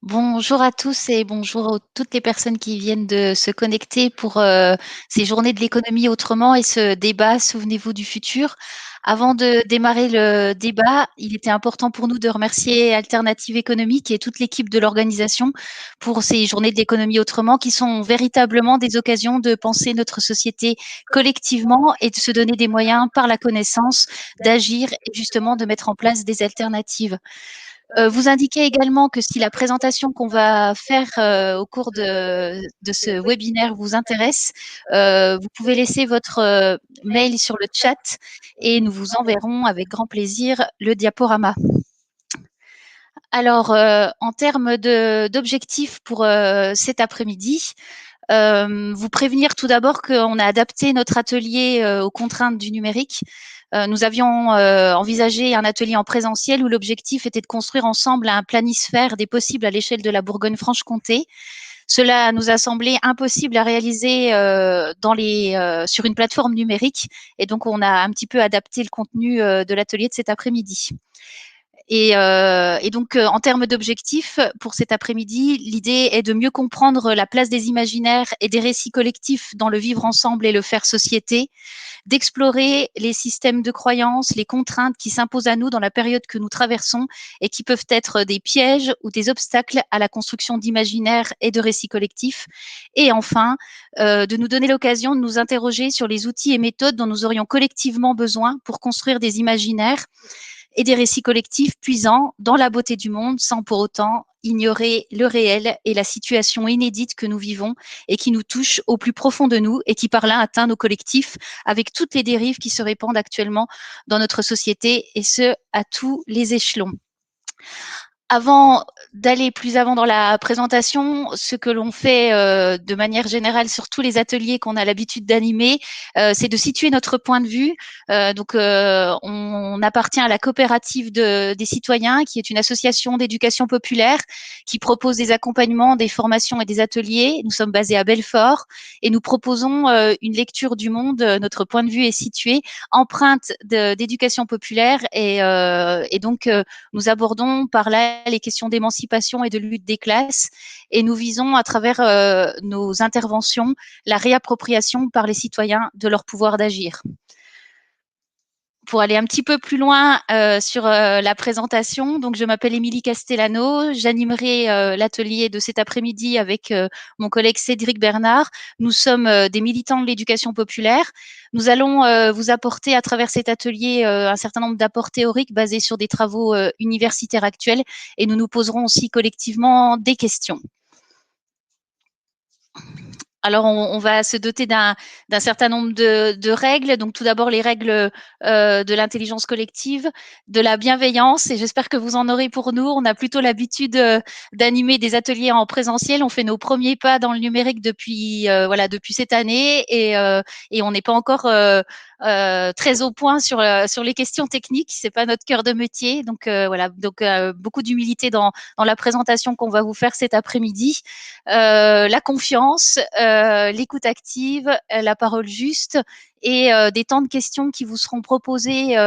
Bonjour à tous et bonjour à toutes les personnes qui viennent de se connecter pour ces journées de l'économie autrement et ce débat Souvenez-vous du futur. Avant de démarrer le débat, il était important pour nous de remercier Alternative économique et toute l'équipe de l'organisation pour ces journées de l'économie autrement qui sont véritablement des occasions de penser notre société collectivement et de se donner des moyens par la connaissance d'agir et justement de mettre en place des alternatives. Vous indiquez également que si la présentation qu'on va faire au cours de ce webinaire vous intéresse, vous pouvez laisser votre mail sur le chat et nous vous enverrons avec grand plaisir le diaporama. Alors, en termes d'objectifs pour cet après-midi, vous prévenir tout d'abord qu'on a adapté notre atelier aux contraintes du numérique. Nous avions envisagé un atelier en présentiel où l'objectif était de construire ensemble un planisphère des possibles à l'échelle de la Bourgogne-Franche-Comté. Cela nous a semblé impossible à réaliser sur une plateforme numérique et donc on a un petit peu adapté le contenu de l'atelier de cet après-midi. Et donc, en termes d'objectifs, pour cet après-midi, l'idée est de mieux comprendre la place des imaginaires et des récits collectifs dans le vivre ensemble et le faire société, d'explorer les systèmes de croyances, les contraintes qui s'imposent à nous dans la période que nous traversons et qui peuvent être des pièges ou des obstacles à la construction d'imaginaires et de récits collectifs. Et enfin, de nous donner l'occasion de nous interroger sur les outils et méthodes dont nous aurions collectivement besoin pour construire des imaginaires et des récits collectifs puisants dans la beauté du monde sans pour autant ignorer le réel et la situation inédite que nous vivons et qui nous touche au plus profond de nous et qui par là atteint nos collectifs avec toutes les dérives qui se répandent actuellement dans notre société et ce à tous les échelons. Avant d'aller plus avant dans la présentation, ce que l'on fait de manière générale sur tous les ateliers qu'on a l'habitude d'animer, c'est de situer notre point de vue. On appartient à la coopérative des citoyens, qui est une association d'éducation populaire qui propose des accompagnements, des formations et des ateliers. Nous sommes basés à Belfort et nous proposons une lecture du monde. Notre point de vue est situé empreinte d'éducation populaire et donc nous abordons par là les questions d'émancipation et de lutte des classes et nous visons à travers nos interventions la réappropriation par les citoyens de leur pouvoir d'agir. Pour aller un petit peu plus loin sur la présentation, donc je m'appelle Émilie Castellano, j'animerai l'atelier de cet après-midi avec mon collègue Cédric Bernard. Nous sommes des militants de l'éducation populaire. Nous allons vous apporter à travers cet atelier un certain nombre d'apports théoriques basés sur des travaux universitaires actuels et nous nous poserons aussi collectivement des questions. Alors, on va se doter d'un certain nombre de règles. Donc, tout d'abord, les règles de l'intelligence collective, de la bienveillance. Et j'espère que vous en aurez pour nous. On a plutôt l'habitude d'animer des ateliers en présentiel. On fait nos premiers pas dans le numérique depuis cette année et on n'est pas encore très au point sur les questions techniques. C'est pas notre cœur de métier. Donc, voilà. Donc, beaucoup d'humilité dans la présentation qu'on va vous faire cet après-midi. La confiance, l'écoute active, la parole juste et des temps de questions qui vous seront proposés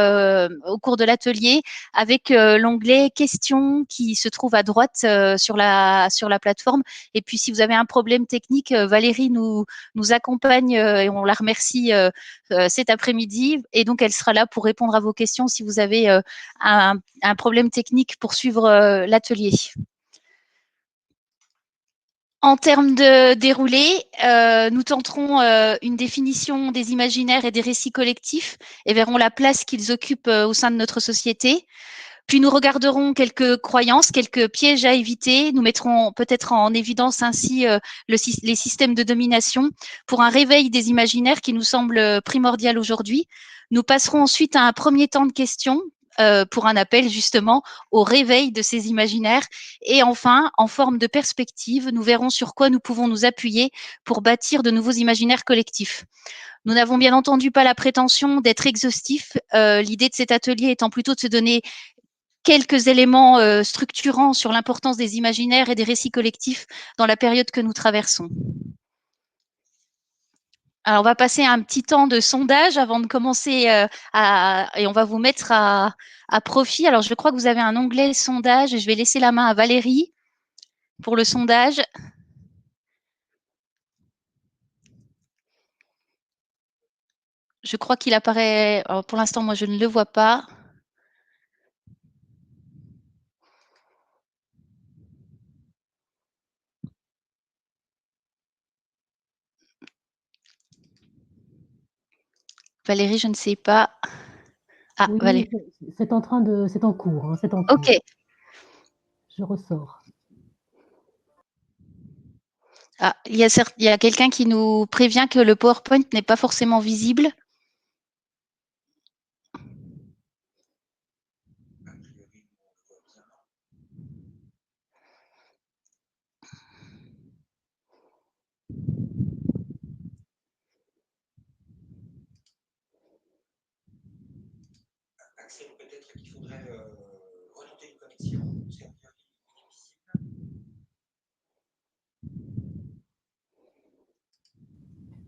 au cours de l'atelier avec l'onglet questions qui se trouve à droite sur la plateforme. Et puis, si vous avez un problème technique, Valérie nous accompagne et on la remercie cet après-midi. Et donc, elle sera là pour répondre à vos questions si vous avez un problème technique pour suivre l'atelier. En termes de déroulé, nous tenterons une définition des imaginaires et des récits collectifs et verrons la place qu'ils occupent au sein de notre société. Puis nous regarderons quelques croyances, quelques pièges à éviter. Nous mettrons peut-être en évidence ainsi les systèmes de domination pour un réveil des imaginaires qui nous semble primordial aujourd'hui. Nous passerons ensuite à un premier temps de questions pour un appel justement au réveil de ces imaginaires. Et enfin, en forme de perspective, nous verrons sur quoi nous pouvons nous appuyer pour bâtir de nouveaux imaginaires collectifs. Nous n'avons bien entendu pas la prétention d'être exhaustifs. L'idée de cet atelier étant plutôt de se donner quelques éléments structurants sur l'importance des imaginaires et des récits collectifs dans la période que nous traversons. Alors, on va passer à un petit temps de sondage avant de commencer et on va vous mettre à profit. Alors, je crois que vous avez un onglet sondage et je vais laisser la main à Valérie. pour le sondage. Je crois qu'il apparaît. Alors pour l'instant, moi, je ne le vois pas. Valérie, je ne sais pas. Ah, Oui, Valérie. c'est c'est en cours, hein, c'est en Ok. cours. Je ressors. Ah, il y a quelqu'un qui nous prévient que le PowerPoint n'est pas forcément visible.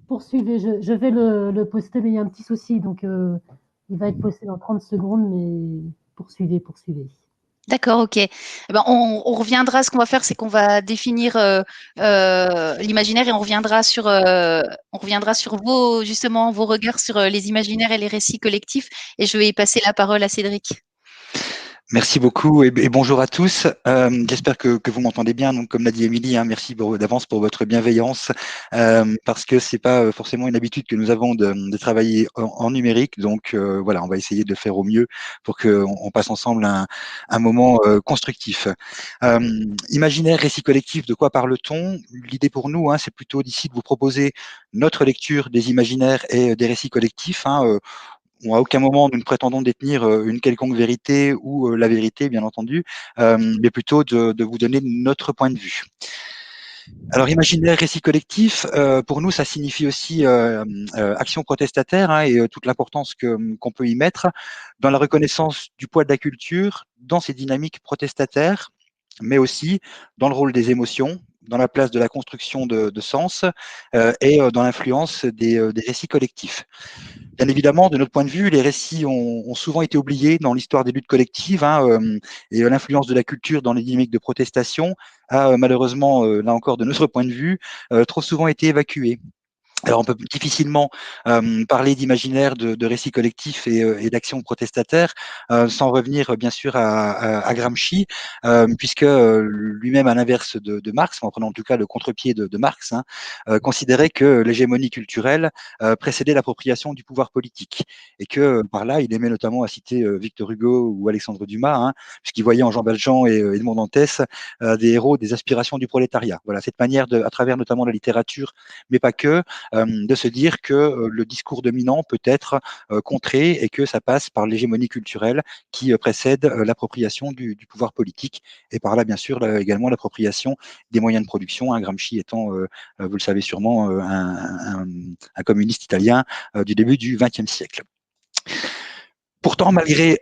Poursuivez, je vais le poster, mais il y a un petit souci, donc il va être posté dans 30 secondes, mais poursuivez, poursuivez. D'accord, ok. Eh ben, on reviendra. Ce qu'on va faire, c'est qu'on va définir l'imaginaire et on reviendra sur vos justement vos regards sur les imaginaires et les récits collectifs. Et je vais passer la parole à Cédric. Merci beaucoup et bonjour à tous. J'espère que vous m'entendez bien. Donc, comme l'a dit Émilie, hein, merci d'avance pour votre bienveillance, parce que c'est pas forcément une habitude que nous avons de travailler en numérique. Donc, voilà, on va essayer de faire au mieux pour qu'on passe ensemble un moment constructif. Imaginaire, récit collectif, de quoi parle-t-on? L'idée pour nous, hein, c'est plutôt d'ici de vous proposer notre lecture des imaginaires et des récits collectifs. Hein, à aucun moment nous ne prétendons détenir une quelconque vérité ou la vérité, bien entendu, mais plutôt de vous donner notre point de vue. Alors, imaginaire, récit collectif, pour nous, ça signifie aussi action protestataire, hein, et toute l'importance qu'on peut y mettre dans la reconnaissance du poids de la culture, dans ses dynamiques protestataires, mais aussi dans le rôle des émotions, dans la place de la construction de sens et dans l'influence des récits collectifs. Bien évidemment, de notre point de vue, les récits ont souvent été oubliés dans l'histoire des luttes collectives, hein, et l'influence de la culture dans les dynamiques de protestation a malheureusement, là encore de notre point de vue, trop souvent été évacuée. Alors on peut difficilement parler d'imaginaire, de récits collectifs et d'action protestataire sans revenir bien sûr à Gramsci, puisque lui-même, à l'inverse de Marx, en prenant en tout cas le contre-pied de Marx, hein, considérait que l'hégémonie culturelle précédait l'appropriation du pouvoir politique, et que par là, il aimait notamment à citer Victor Hugo ou Alexandre Dumas, hein, puisqu'il voyait en Jean Valjean et Edmond Dantès des héros des aspirations du prolétariat. Voilà, cette manière, à travers notamment la littérature, mais pas que, de se dire que le discours dominant peut être contré et que ça passe par l'hégémonie culturelle qui précède l'appropriation du pouvoir politique et par là, bien sûr, également l'appropriation des moyens de production, hein, Gramsci étant, vous le savez sûrement, un communiste italien du début du XXe siècle. Pourtant, malgré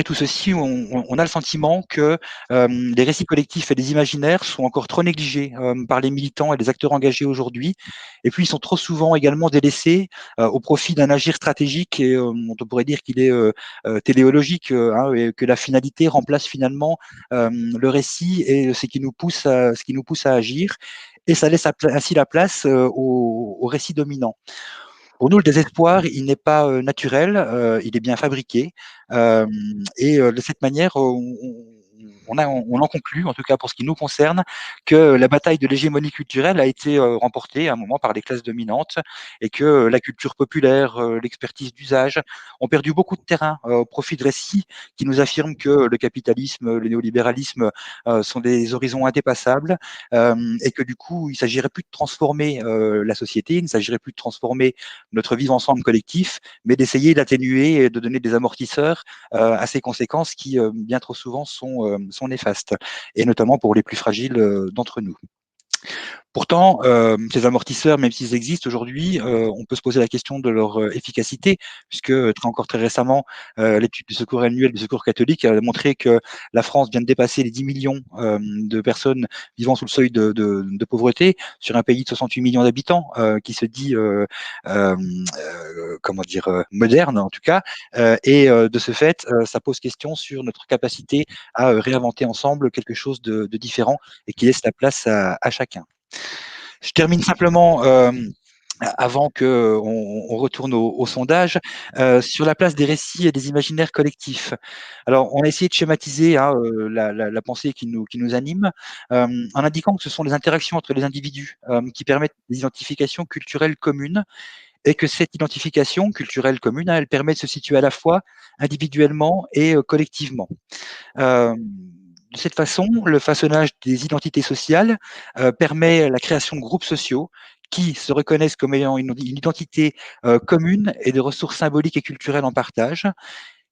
tout ceci, on a le sentiment que les récits collectifs et les imaginaires sont encore trop négligés par les militants et les acteurs engagés aujourd'hui. Et puis, ils sont trop souvent également délaissés au profit d'un agir stratégique et on pourrait dire qu'il est téléologique, hein, et que la finalité remplace finalement le récit et ce qui nous pousse à agir. Et ça laisse ainsi la place au récit dominant. Pour nous, le désespoir, il n'est pas naturel, il est bien fabriqué. Et de cette manière, on en conclut, en tout cas pour ce qui nous concerne, que la bataille de l'hégémonie culturelle a été remportée à un moment par les classes dominantes et que la culture populaire, l'expertise d'usage ont perdu beaucoup de terrain au profit de récits qui nous affirment que le capitalisme, le néolibéralisme sont des horizons indépassables et que du coup, il s'agirait plus de transformer la société, il ne s'agirait plus de transformer notre vivre ensemble collectif, mais d'essayer d'atténuer et de donner des amortisseurs à ces conséquences qui, bien trop souvent, sont néfastes, et notamment pour les plus fragiles d'entre nous. Pourtant, ces amortisseurs, même s'ils existent aujourd'hui, on peut se poser la question de leur efficacité, puisque encore très récemment, l'étude du secours annuel du secours catholique a montré que la France vient de dépasser les 10 millions de personnes vivant sous le seuil de pauvreté sur un pays de 68 millions d'habitants qui se dit, comment dire, moderne en tout cas. Et de ce fait, ça pose question sur notre capacité à réinventer ensemble quelque chose de différent et qui laisse la place à chacun. Je termine simplement avant qu'on retourne au sondage, sur la place des récits et des imaginaires collectifs. Alors, on a essayé de schématiser hein, la pensée qui nous anime, en indiquant que ce sont les interactions entre les individus qui permettent des identifications culturelles communes et que cette identification culturelle commune, hein, elle permet de se situer à la fois individuellement et collectivement. De cette façon, le façonnage des identités sociales permet la création de groupes sociaux qui se reconnaissent comme ayant une identité commune et de ressources symboliques et culturelles en partage.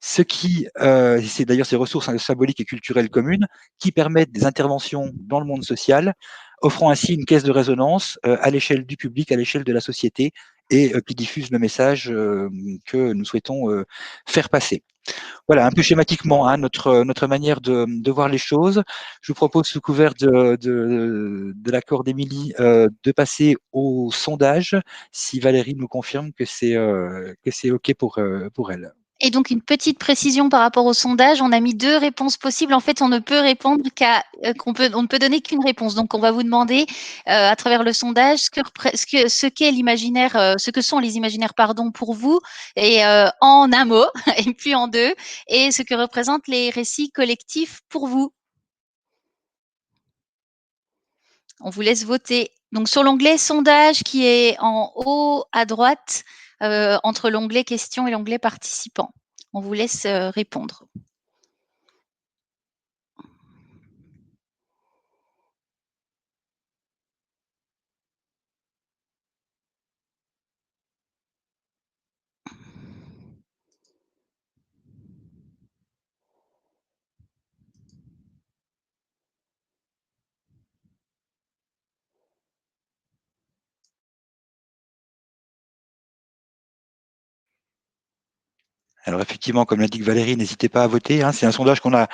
Ce qui, c'est d'ailleurs ces ressources symboliques et culturelles communes qui permettent des interventions dans le monde social, offrant ainsi une caisse de résonance à l'échelle du public, à l'échelle de la société, et qui diffuse le message que nous souhaitons faire passer. Voilà, un peu schématiquement, hein, notre manière de voir les choses. Je vous propose, sous couvert de l'accord d'Émilie, de passer au sondage, si Valérie nous confirme que c'est OK pour elle. Et donc, une petite précision par rapport au sondage, on a mis 2 réponses possibles. En fait, on ne peut répondre on ne peut donner qu'une réponse. Donc, on va vous demander, à travers le sondage, ce qu'est l'imaginaire, ce que sont les imaginaires, pardon, pour vous, et en un mot, et puis en 2, et ce que représentent les récits collectifs pour vous. On vous laisse voter. Donc, sur l'onglet sondage qui est en haut à droite, entre l'onglet questions et l'onglet participants. On vous laisse répondre. Alors effectivement, comme l'indique Valérie, n'hésitez pas à voter. Hein. C'est un sondage qu'on a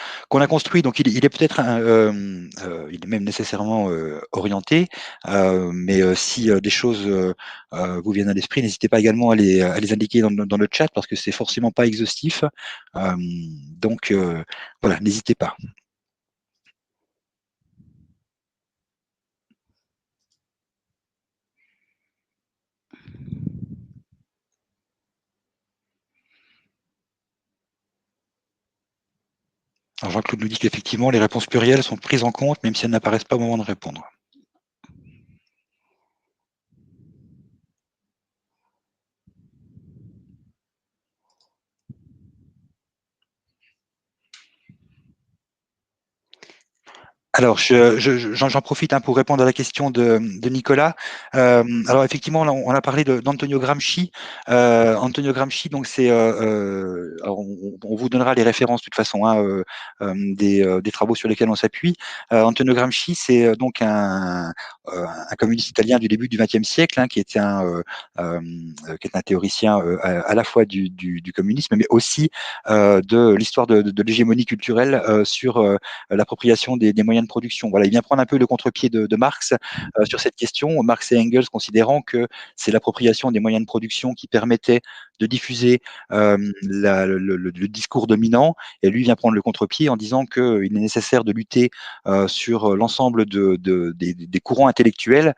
construit, donc il est peut-être, il est même nécessairement orienté. Mais si des choses vous viennent à l'esprit, n'hésitez pas également à les indiquer dans le chat parce que c'est forcément pas exhaustif. Donc voilà, n'hésitez pas. Alors Jean-Claude nous dit qu'effectivement, les réponses plurielles sont prises en compte, même si elles n'apparaissent pas au moment de répondre. Alors, j'en profite hein, pour répondre à la question de Nicolas. Alors, effectivement, on a parlé d'Antonio Gramsci. Antonio Gramsci, donc on vous donnera les références de toute façon hein, des travaux sur lesquels on s'appuie. Antonio Gramsci, c'est donc un communiste italien du début du XXe siècle, hein, qui est un théoricien à la fois du communisme, mais aussi de l'histoire de l'hégémonie culturelle sur l'appropriation des moyens de production. Voilà, il vient prendre un peu le contre-pied de Marx sur cette question. Marx et Engels considérant que c'est l'appropriation des moyens de production qui permettait de diffuser le discours dominant, et lui vient prendre le contre-pied en disant qu'il est nécessaire de lutter sur l'ensemble des courants intellectuels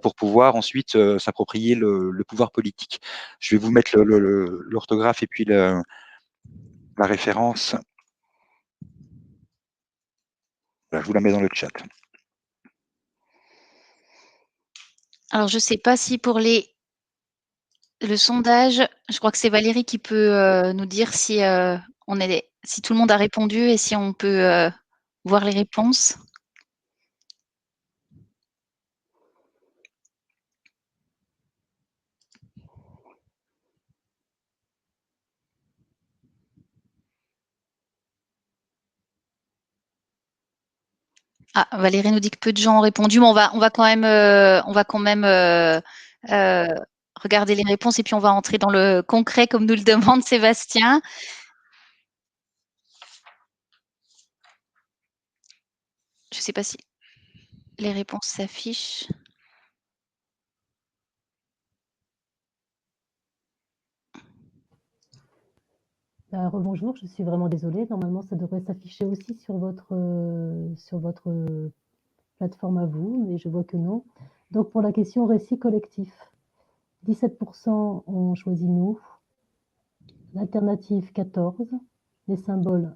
pour pouvoir ensuite s'approprier le pouvoir politique. Je vais vous mettre l'orthographe et puis la référence. Voilà, je vous la mets dans le chat. Alors, je ne sais pas si pour le sondage, je crois que c'est Valérie qui peut nous dire si, si tout le monde a répondu et si on peut voir les réponses. Ah, Valérie nous dit que peu de gens ont répondu, mais on va quand même, regarder les réponses et puis on va entrer dans le concret comme nous le demande Sébastien. Je ne sais pas si les réponses s'affichent. Rebonjour, je suis vraiment désolée. Normalement, ça devrait s'afficher aussi sur votre plateforme à vous, mais je vois que non. Donc, pour la question récit collectif, 17% ont choisi nous, l'alternative 14%, les symboles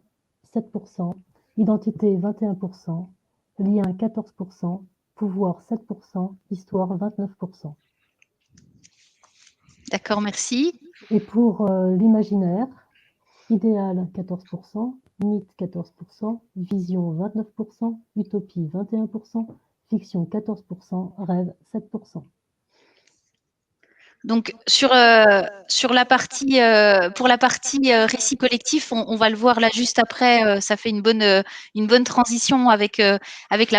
7%, identité 21%, lien 14%, pouvoir 7%, histoire 29%. D'accord, merci. Et pour l'imaginaire, idéal 14%, mythe 14%, vision 29%, utopie 21%, fiction 14%, rêve 7%. Donc sur la partie pour la partie récit collectif, on va le voir là juste après. Ça fait une bonne transition avec la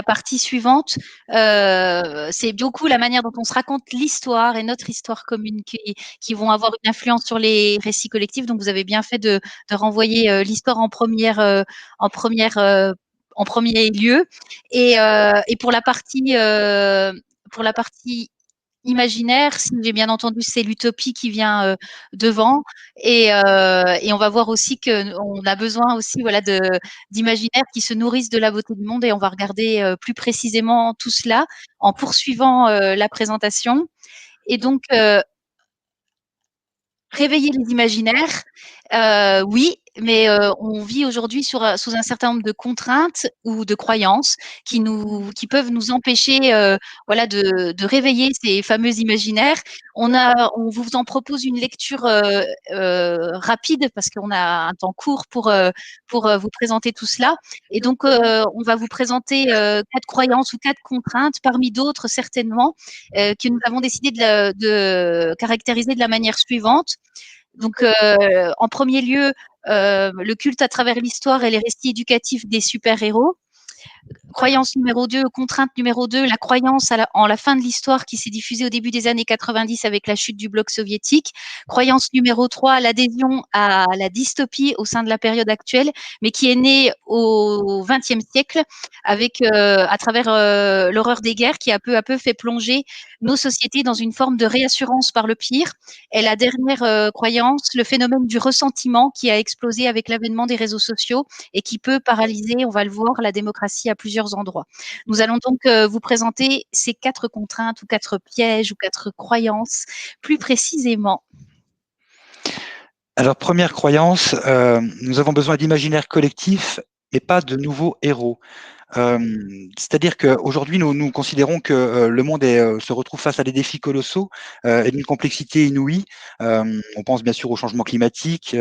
partie suivante. C'est beaucoup la manière dont on se raconte l'histoire et notre histoire commune qui vont avoir une influence sur les récits collectifs. Donc vous avez bien fait de renvoyer l'histoire en premier lieu. Et pour la partie imaginaire, si j'ai bien entendu, c'est l'utopie qui vient devant. Et on va voir aussi qu'on a besoin aussi voilà, d'imaginaires qui se nourrissent de la beauté du monde. Et on va regarder plus précisément tout cela en poursuivant la présentation. Et donc, réveiller les imaginaires, oui, mais on vit aujourd'hui sous un certain nombre de contraintes ou de croyances qui peuvent nous empêcher, voilà, de réveiller ces fameux imaginaires. On vous en propose une lecture rapide parce qu'on a un temps court pour vous présenter tout cela. Et donc, on va vous présenter 4 croyances ou 4 contraintes parmi d'autres certainement que nous avons décidé de caractériser de la manière suivante. Donc, en premier lieu, le culte à travers l'histoire et les récits éducatifs des super-héros. Croyance numéro 2, contrainte numéro 2, la croyance en la fin de l'histoire qui s'est diffusée au début des années 90 avec la chute du bloc soviétique. Croyance numéro 3, l'adhésion à la dystopie au sein de la période actuelle, mais qui est née au XXe siècle avec, à travers l'horreur des guerres qui a peu à peu fait plonger nos sociétés dans une forme de réassurance par le pire. Et la dernière croyance, le phénomène du ressentiment qui a explosé avec l'avènement des réseaux sociaux et qui peut paralyser, on va le voir, la démocratie à plusieurs endroits. Nous allons donc vous présenter ces 4 contraintes ou 4 pièges ou 4 croyances plus précisément. Alors, première croyance, nous avons besoin d'imaginaire collectif et pas de nouveaux héros. C'est-à-dire qu'aujourd'hui, nous considérons que le monde se retrouve face à des défis colossaux et d'une complexité inouïe. On pense bien sûr au changement climatique,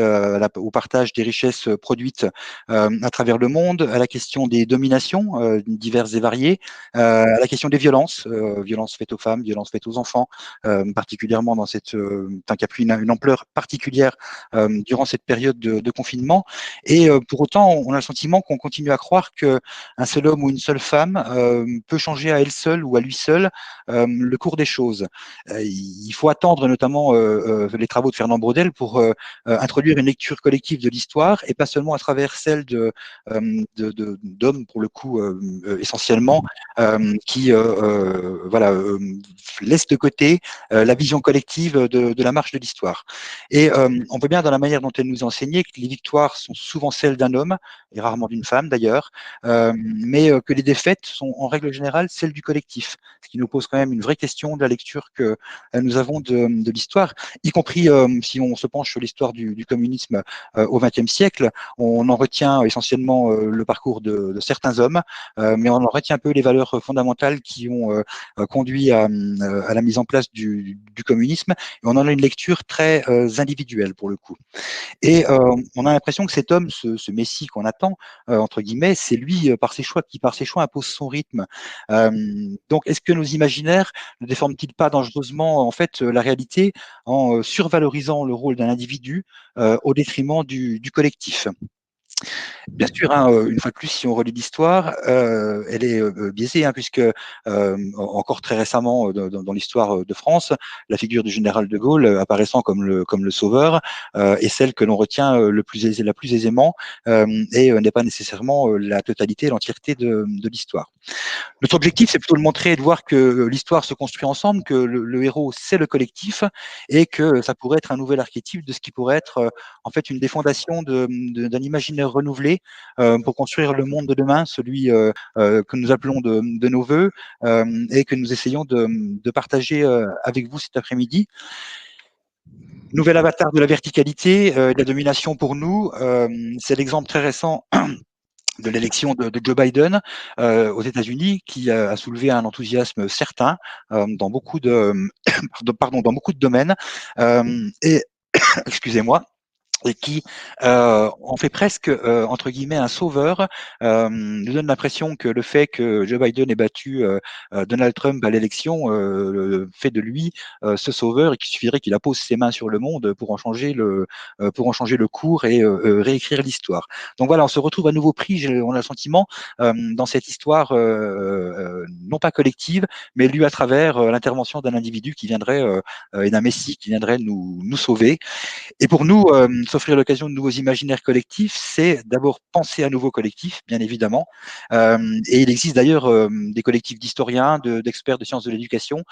au partage des richesses produites à travers le monde, à la question des dominations diverses et variées, à la question des violences, violences faites aux femmes, violences faites aux enfants, particulièrement dans cette, qui a pris une ampleur particulière durant cette période de confinement. Et pour autant, on a le sentiment qu'on continue à croire que un seul homme ou une seule femme peut changer à elle seule ou à lui seul le cours des choses. Il faut attendre notamment les travaux de Fernand Braudel pour introduire une lecture collective de l'histoire et pas seulement à travers celle d'hommes, pour le coup, essentiellement, qui voilà, laissent de côté la vision collective de la marche de l'histoire. Et on voit bien dans la manière dont elle nous a enseigné que les victoires sont souvent celles d'un homme, et rarement d'une femme d'ailleurs, mais que les défaites sont en règle générale celles du collectif, ce qui nous pose quand même une vraie question de la lecture que nous avons de l'histoire, y compris si on se penche sur l'histoire du communisme au XXe siècle, on en retient essentiellement le parcours de certains hommes, mais on en retient un peu les valeurs fondamentales qui ont conduit à la mise en place du communisme, et on en a une lecture très individuelle pour le coup. Et on a l'impression que cet homme, ce Messie qu'on attend, entre guillemets, c'est lui, qui par ses choix impose son rythme. Donc, est-ce que nos imaginaires ne déforment-ils pas dangereusement en fait la réalité en survalorisant le rôle d'un individu au détriment du collectif? Bien sûr, hein, une fois de plus, si on relit l'histoire, elle est biaisée, hein, puisque encore très récemment dans l'histoire de France, la figure du général de Gaulle apparaissant comme le sauveur est celle que l'on retient la plus aisément et n'est pas nécessairement la totalité, l'entièreté de l'histoire. Notre objectif, c'est plutôt de montrer et de voir que l'histoire se construit ensemble, que le héros, c'est le collectif, et que ça pourrait être un nouvel archétype de ce qui pourrait être en fait une des fondations d'un imaginaire renouvelé pour construire le monde de demain, celui que nous appelons de nos voeux et que nous essayons de partager avec vous cet après-midi. Nouvel avatar de la verticalité et de la domination pour nous, c'est l'exemple très récent de l'élection de Joe Biden aux États-Unis, qui a soulevé un enthousiasme certain dans beaucoup de dans beaucoup de domaines et excusez-moi, et qui en fait presque entre guillemets un sauveur, nous donne l'impression que le fait que Joe Biden ait battu Donald Trump à l'élection fait de lui ce sauveur, et qu'il suffirait qu'il appose ses mains sur le monde pour en changer le cours et réécrire l'histoire. Donc voilà, on se retrouve à nouveau pris, on a le sentiment, dans cette histoire non pas collective, mais lue à travers l'intervention d'un individu qui viendrait et d'un messie qui viendrait nous sauver. Et pour nous, s'offrir l'occasion de nouveaux imaginaires collectifs, c'est d'abord penser à nouveaux collectifs, bien évidemment. Et il existe d'ailleurs des collectifs d'historiens, d'experts de sciences de l'éducation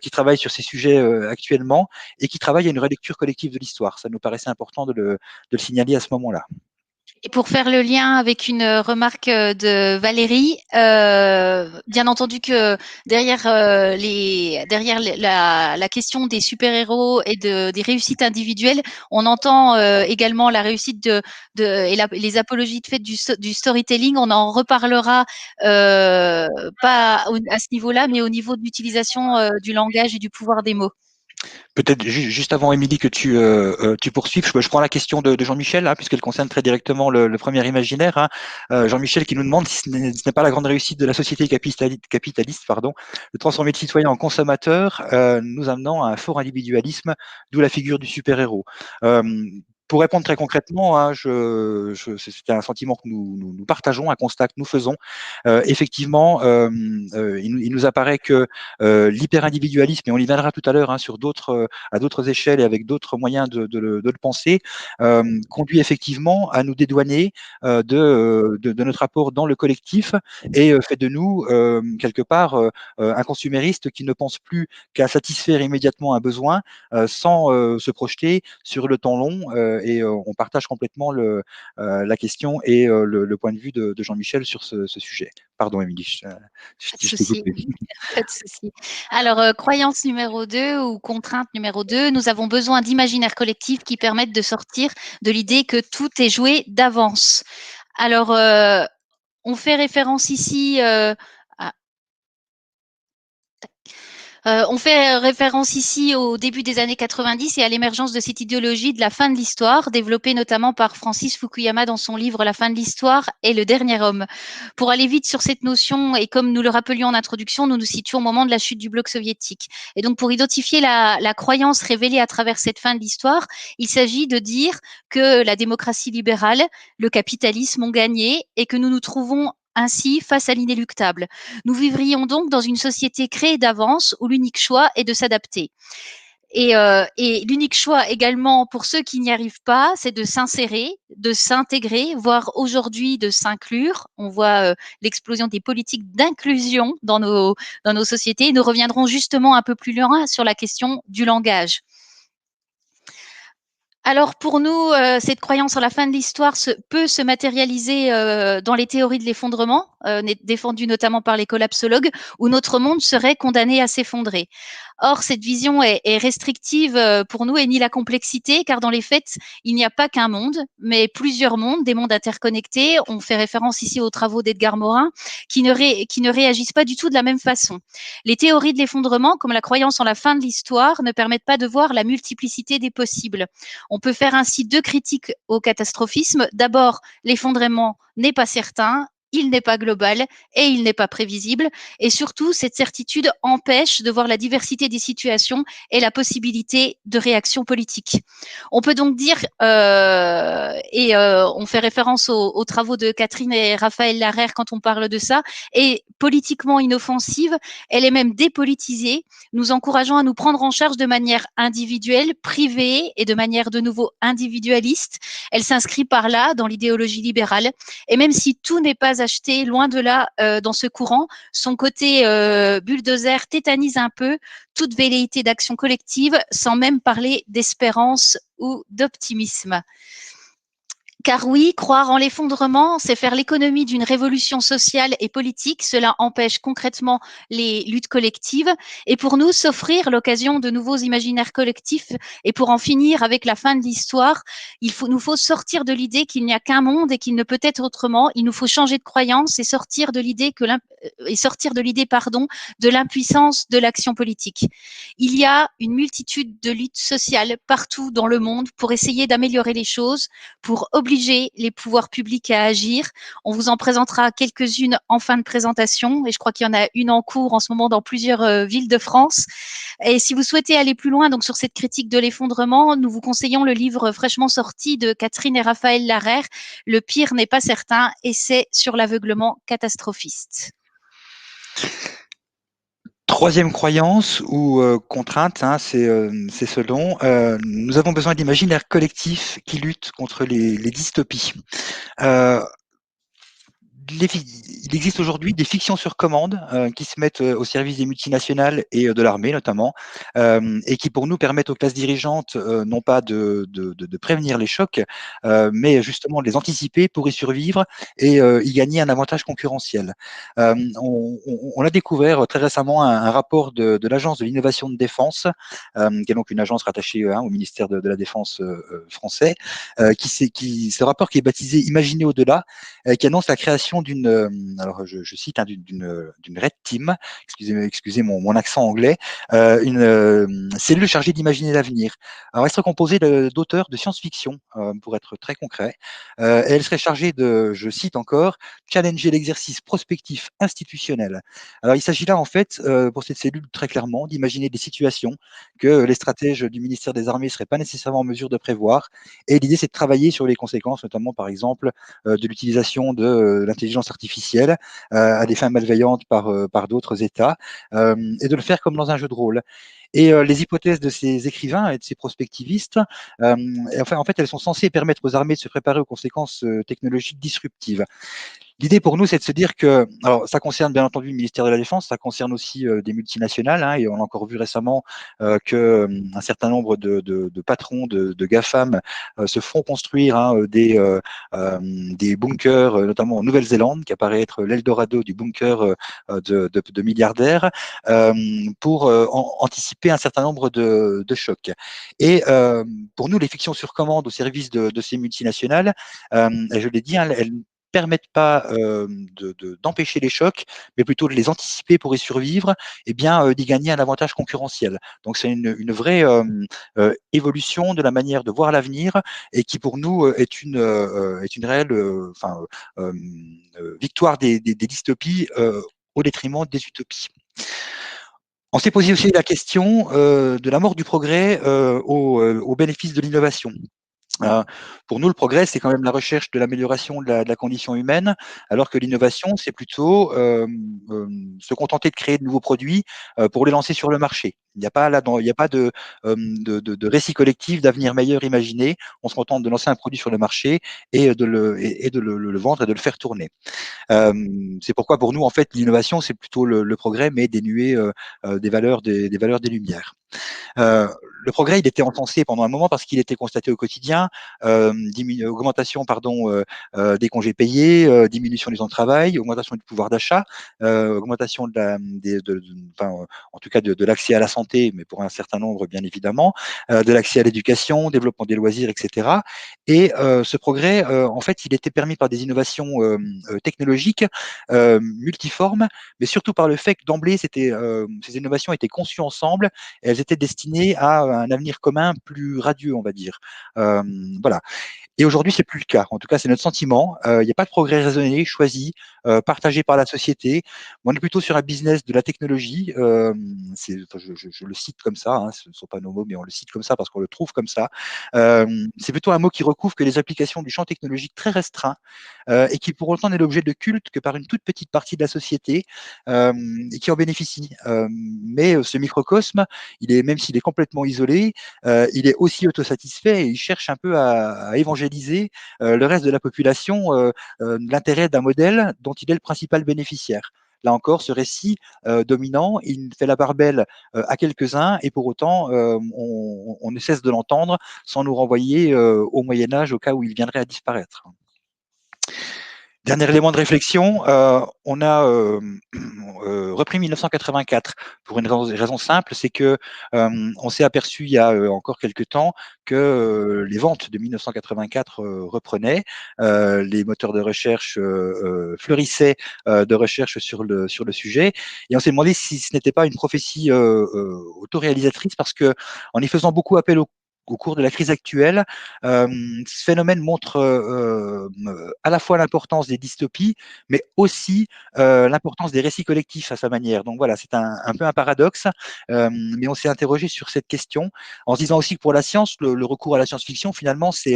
qui travaillent sur ces sujets actuellement et qui travaillent à une relecture collective de l'histoire. Ça nous paraissait important de le signaler à ce moment-là. Et pour faire le lien avec une remarque de Valérie, bien entendu que derrière, la question des super-héros et des réussites individuelles, on entend également la réussite et les apologies de fait du storytelling. On en reparlera pas à ce niveau-là, mais au niveau de l'utilisation du langage et du pouvoir des mots. Peut-être juste avant, Émilie, que tu poursuives, je prends la question de Jean-Michel, hein, puisqu'elle concerne très directement le premier imaginaire. Hein. Jean-Michel qui nous demande si ce n'est pas la grande réussite de la société capitaliste de transformer le citoyen en consommateur, nous amenant à un fort individualisme, d'où la figure du super-héros. Pour répondre très concrètement, hein, c'est un sentiment que nous partageons, un constat que nous faisons. Effectivement, il nous apparaît que l'hyper-individualisme, et on y viendra tout à l'heure hein, à d'autres échelles et avec d'autres moyens de le penser, conduit effectivement à nous dédouaner de notre apport dans le collectif et fait de nous, quelque part, un consumériste qui ne pense plus qu'à satisfaire immédiatement un besoin sans se projeter sur le temps long. Et on partage complètement la question et le point de vue de Jean-Michel sur ce sujet. Pardon, Émilie, je t'ai coupé. Pas de souci. Alors, croyance numéro 2 ou contrainte numéro 2, nous avons besoin d'imaginaires collectifs qui permettent de sortir de l'idée que tout est joué d'avance. Alors, on fait référence ici on fait référence ici au début des années 90 et à l'émergence de cette idéologie de la fin de l'histoire, développée notamment par Francis Fukuyama dans son livre La fin de l'histoire et le dernier homme. Pour aller vite sur cette notion, et comme nous le rappelions en introduction, nous nous situons au moment de la chute du bloc soviétique. Et donc, pour identifier la croyance révélée à travers cette fin de l'histoire, il s'agit de dire que la démocratie libérale, le capitalisme ont gagné et que nous nous trouvons ainsi face à l'inéluctable. Nous vivrions donc dans une société créée d'avance où l'unique choix est de s'adapter. Et l'unique choix également pour ceux qui n'y arrivent pas, c'est de s'insérer, de s'intégrer, voire aujourd'hui de s'inclure. On voit l'explosion des politiques d'inclusion dans nos sociétés. Nous reviendrons justement un peu plus loin sur la question du langage. Alors pour nous, cette croyance en la fin de l'histoire peut se matérialiser dans les théories de l'effondrement, défendues notamment par les collapsologues, où notre monde serait condamné à s'effondrer. Or, cette vision est restrictive pour nous et nie la complexité, car dans les faits, il n'y a pas qu'un monde, mais plusieurs mondes, des mondes interconnectés. On fait référence ici aux travaux d'Edgar Morin, qui ne réagissent pas du tout de la même façon. Les théories de l'effondrement, comme la croyance en la fin de l'histoire, ne permettent pas de voir la multiplicité des possibles. On peut faire ainsi deux critiques au catastrophisme. D'abord, l'effondrement n'est pas certain il n'est pas global et il n'est pas prévisible. Et surtout, cette certitude empêche de voir la diversité des situations et la possibilité de réaction politique. On peut donc dire, on fait référence aux travaux de Catherine et Raphaël Larère quand on parle de ça, est politiquement inoffensive, elle est même dépolitisée, nous encourageant à nous prendre en charge de manière individuelle, privée et de manière de nouveau individualiste. Elle s'inscrit par là dans l'idéologie libérale. Et même si tout n'est pas acheté, loin de là, dans ce courant, son côté bulldozer tétanise un peu toute velléité d'action collective, sans même parler d'espérance ou d'optimisme. Car oui, croire en l'effondrement, c'est faire l'économie d'une révolution sociale et politique. Cela empêche concrètement les luttes collectives. Et pour nous, s'offrir l'occasion de nouveaux imaginaires collectifs et pour en finir avec la fin de l'histoire, nous faut sortir de l'idée qu'il n'y a qu'un monde et qu'il ne peut être autrement. Il nous faut changer de croyance et sortir de l'idée de l'impuissance de l'action politique. Il y a une multitude de luttes sociales partout dans le monde pour essayer d'améliorer les choses, pour obliger les pouvoirs publics à agir. On vous en présentera quelques-unes en fin de présentation et je crois qu'il y en a une en cours en ce moment dans plusieurs villes de France. Et si vous souhaitez aller plus loin donc sur cette critique de l'effondrement, nous vous conseillons le livre fraîchement sorti de Catherine et Raphaël Larère, Le pire n'est pas certain, essai sur l'aveuglement catastrophiste. Troisième croyance ou contrainte, hein, c'est selon, nous avons besoin d'imaginaires collectifs qui luttent contre les dystopies. Il existe aujourd'hui des fictions sur commande qui se mettent au service des multinationales et de l'armée notamment, et qui pour nous permettent aux classes dirigeantes non pas de prévenir les chocs, mais justement de les anticiper pour y survivre et y gagner un avantage concurrentiel. On a découvert très récemment un rapport de l'Agence de l'innovation de défense, qui est donc une agence rattachée au ministère de la Défense français, ce rapport qui est baptisé Imaginer au-delà, qui annonce la création alors je cite, d'une Red Team, excusez mon accent anglais, une cellule chargée d'imaginer l'avenir. Alors elle serait composée d'auteurs de science-fiction, pour être très concret, et elle serait chargée de, je cite encore, challenger l'exercice prospectif institutionnel. Alors il s'agit là en fait, pour cette cellule très clairement, d'imaginer des situations que les stratèges du ministère des Armées ne seraient pas nécessairement en mesure de prévoir, et l'idée c'est de travailler sur les conséquences, notamment par exemple de l'utilisation de l'intelligence artificielle à des fins malveillantes par d'autres États, et de le faire comme dans un jeu de rôle. Et les hypothèses de ces écrivains et de ces prospectivistes, en fait, elles sont censées permettre aux armées de se préparer aux conséquences technologiques disruptives. L'idée pour nous, c'est de se dire que, alors ça concerne bien entendu le ministère de la Défense, ça concerne aussi des multinationales, hein, et on a encore vu récemment qu'un certain nombre de patrons de GAFAM se font construire des bunkers, notamment en Nouvelle-Zélande, qui apparaît être l'Eldorado du bunker de milliardaires, pour anticiper un certain nombre de chocs. Et pour nous, les fictions sur commande au service de ces multinationales, je l'ai dit, hein, elles permettent pas d'empêcher les chocs, mais plutôt de les anticiper pour y survivre, et bien d'y gagner un avantage concurrentiel. Donc c'est une vraie évolution de la manière de voir l'avenir et qui pour nous est une réelle victoire des dystopies au détriment des utopies. On s'est posé aussi la question de la mort du progrès au bénéfice de l'innovation. Pour nous, le progrès, c'est quand même la recherche de l'amélioration de la condition humaine, alors que l'innovation, c'est plutôt se contenter de créer de nouveaux produits pour les lancer sur le marché. Il n'y a pas il n'y a pas de récit collectif d'avenir meilleur imaginé. On se contente de lancer un produit sur le marché et de le vendre et de le faire tourner. C'est pourquoi pour nous, en fait, l'innovation, c'est plutôt le progrès, mais dénué des valeurs des Lumières. Le progrès, il était encensé pendant un moment parce qu'il était constaté au quotidien, augmentation des congés payés, diminution du temps de travail, augmentation du pouvoir d'achat, augmentation en tout cas de l'accès à la santé, mais pour un certain nombre bien évidemment, de l'accès à l'éducation, développement des loisirs, etc. Et ce progrès, en fait, il était permis par des innovations technologiques multiformes, mais surtout par le fait que d'emblée, ces innovations étaient conçues ensemble et elles étaient destinées à un avenir commun plus radieux, on va dire. Voilà. Et aujourd'hui, c'est plus le cas. En tout cas, c'est notre sentiment. Il n'y a pas de progrès raisonné, choisi, partagé par la société. On est plutôt sur un business de la technologie. Je le cite comme ça, hein, ce ne sont pas nos mots, mais on le cite comme ça parce qu'on le trouve comme ça. C'est plutôt un mot qui recouvre que les applications du champ technologique très restreint et qui pour autant n'est l'objet de culte que par une toute petite partie de la société et qui en bénéficie. Mais ce microcosme, même s'il est complètement isolé, il est aussi autosatisfait et il cherche un peu à évangéliser le reste de la population l'intérêt d'un modèle dont il est le principal bénéficiaire. Là encore, ce récit dominant, il fait la part belle à quelques-uns et pour autant, on ne cesse de l'entendre sans nous renvoyer au Moyen-Âge au cas où il viendrait à disparaître. Dernier élément de réflexion, on a repris 1984 pour une raison simple, c'est que on s'est aperçu il y a encore quelques temps que les ventes de 1984 reprenaient, les moteurs de recherche fleurissaient de recherche sur le sujet, et on s'est demandé si ce n'était pas une prophétie autoréalisatrice parce que en y faisant beaucoup appel au cours de la crise actuelle, ce phénomène montre à la fois l'importance des dystopies, mais aussi l'importance des récits collectifs à sa manière. Donc voilà, c'est un peu un paradoxe, mais on s'est interrogé sur cette question en se disant aussi que pour la science, le recours à la science-fiction, finalement, c'est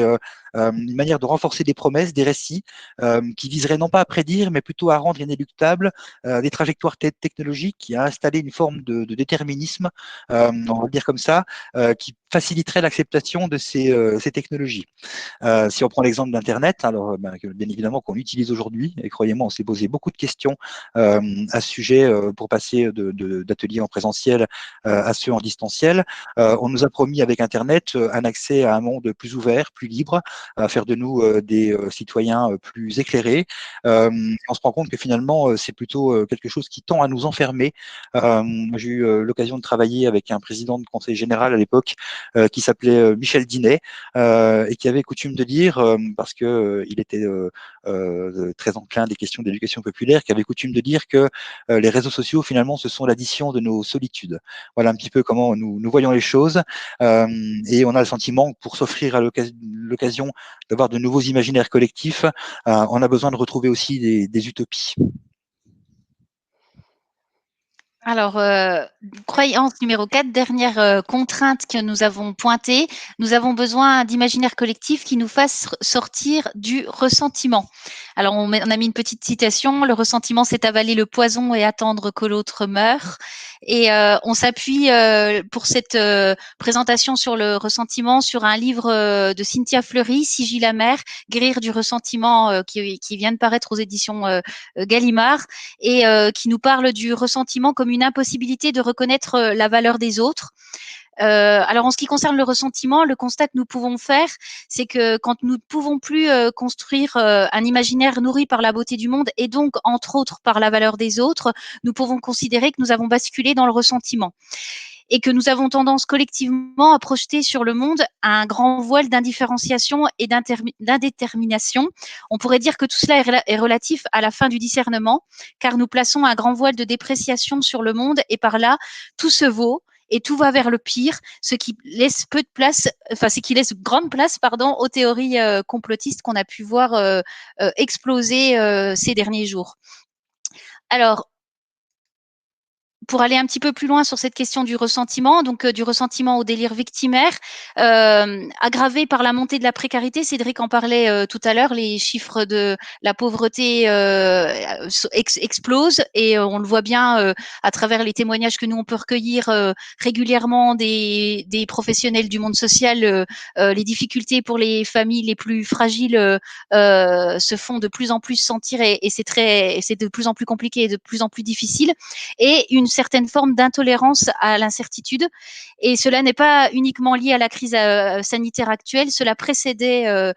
une manière de renforcer des promesses, des récits qui viseraient non pas à prédire, mais plutôt à rendre inéluctables des trajectoires technologiques, qui a installé une forme de déterminisme, on va le dire comme ça, qui faciliterait l'acceptation de ces technologies. Si on prend l'exemple d'Internet, alors bien évidemment qu'on utilise aujourd'hui, et croyez-moi, on s'est posé beaucoup de questions à ce sujet pour passer d'ateliers en présentiel à ceux en distanciel. On nous a promis avec Internet un accès à un monde plus ouvert, plus libre, à faire de nous des citoyens plus éclairés. On se rend compte que finalement, c'est plutôt quelque chose qui tend à nous enfermer. J'ai eu l'occasion de travailler avec un président de conseil général à l'époque qui s'appelait Michel Dinet, et qui avait coutume de dire, parce que il était très enclin des questions d'éducation populaire, qui avait coutume de dire que les réseaux sociaux, finalement, ce sont l'addition de nos solitudes. Voilà un petit peu comment nous voyons les choses, et on a le sentiment que pour s'offrir à l'occasion d'avoir de nouveaux imaginaires collectifs, on a besoin de retrouver aussi des utopies. Alors, croyance numéro 4, dernière contrainte que nous avons pointée, nous avons besoin d'imaginaire collectif qui nous fasse sortir du ressentiment. Alors, on a mis une petite citation, le ressentiment, c'est avaler le poison et attendre que l'autre meure. Et on s'appuie pour cette présentation sur le ressentiment sur un livre de Cynthia Fleury, Sigil amer, Guérir du ressentiment, qui vient de paraître aux éditions Gallimard, et qui nous parle du ressentiment comme une impossibilité de reconnaître la valeur des autres. Alors en ce qui concerne le ressentiment, le constat que nous pouvons faire, c'est que quand nous ne pouvons plus construire un imaginaire nourri par la beauté du monde et donc entre autres par la valeur des autres, nous pouvons considérer que nous avons basculé dans le ressentiment et que nous avons tendance collectivement à projeter sur le monde un grand voile d'indifférenciation et d'indétermination. On pourrait dire que tout cela est relatif à la fin du discernement, car nous plaçons un grand voile de dépréciation sur le monde et par là, tout se vaut et tout va vers le pire, ce qui laisse peu de place, enfin, ce qui laisse grande place, pardon, aux théories complotistes qu'on a pu voir exploser ces derniers jours. Alors, pour aller un petit peu plus loin sur cette question du ressentiment, donc du ressentiment au délire victimaire, aggravé par la montée de la précarité. Cédric en parlait tout à l'heure, les chiffres de la pauvreté explosent et on le voit bien à travers les témoignages que nous on peut recueillir régulièrement des professionnels du monde social. Les difficultés pour les familles les plus fragiles se font de plus en plus sentir et c'est de plus en plus compliqué et de plus en plus difficile, et une certaine forme d'intolérance à l'incertitude. Et cela n'est pas uniquement lié à la crise sanitaire actuelle, cela précédait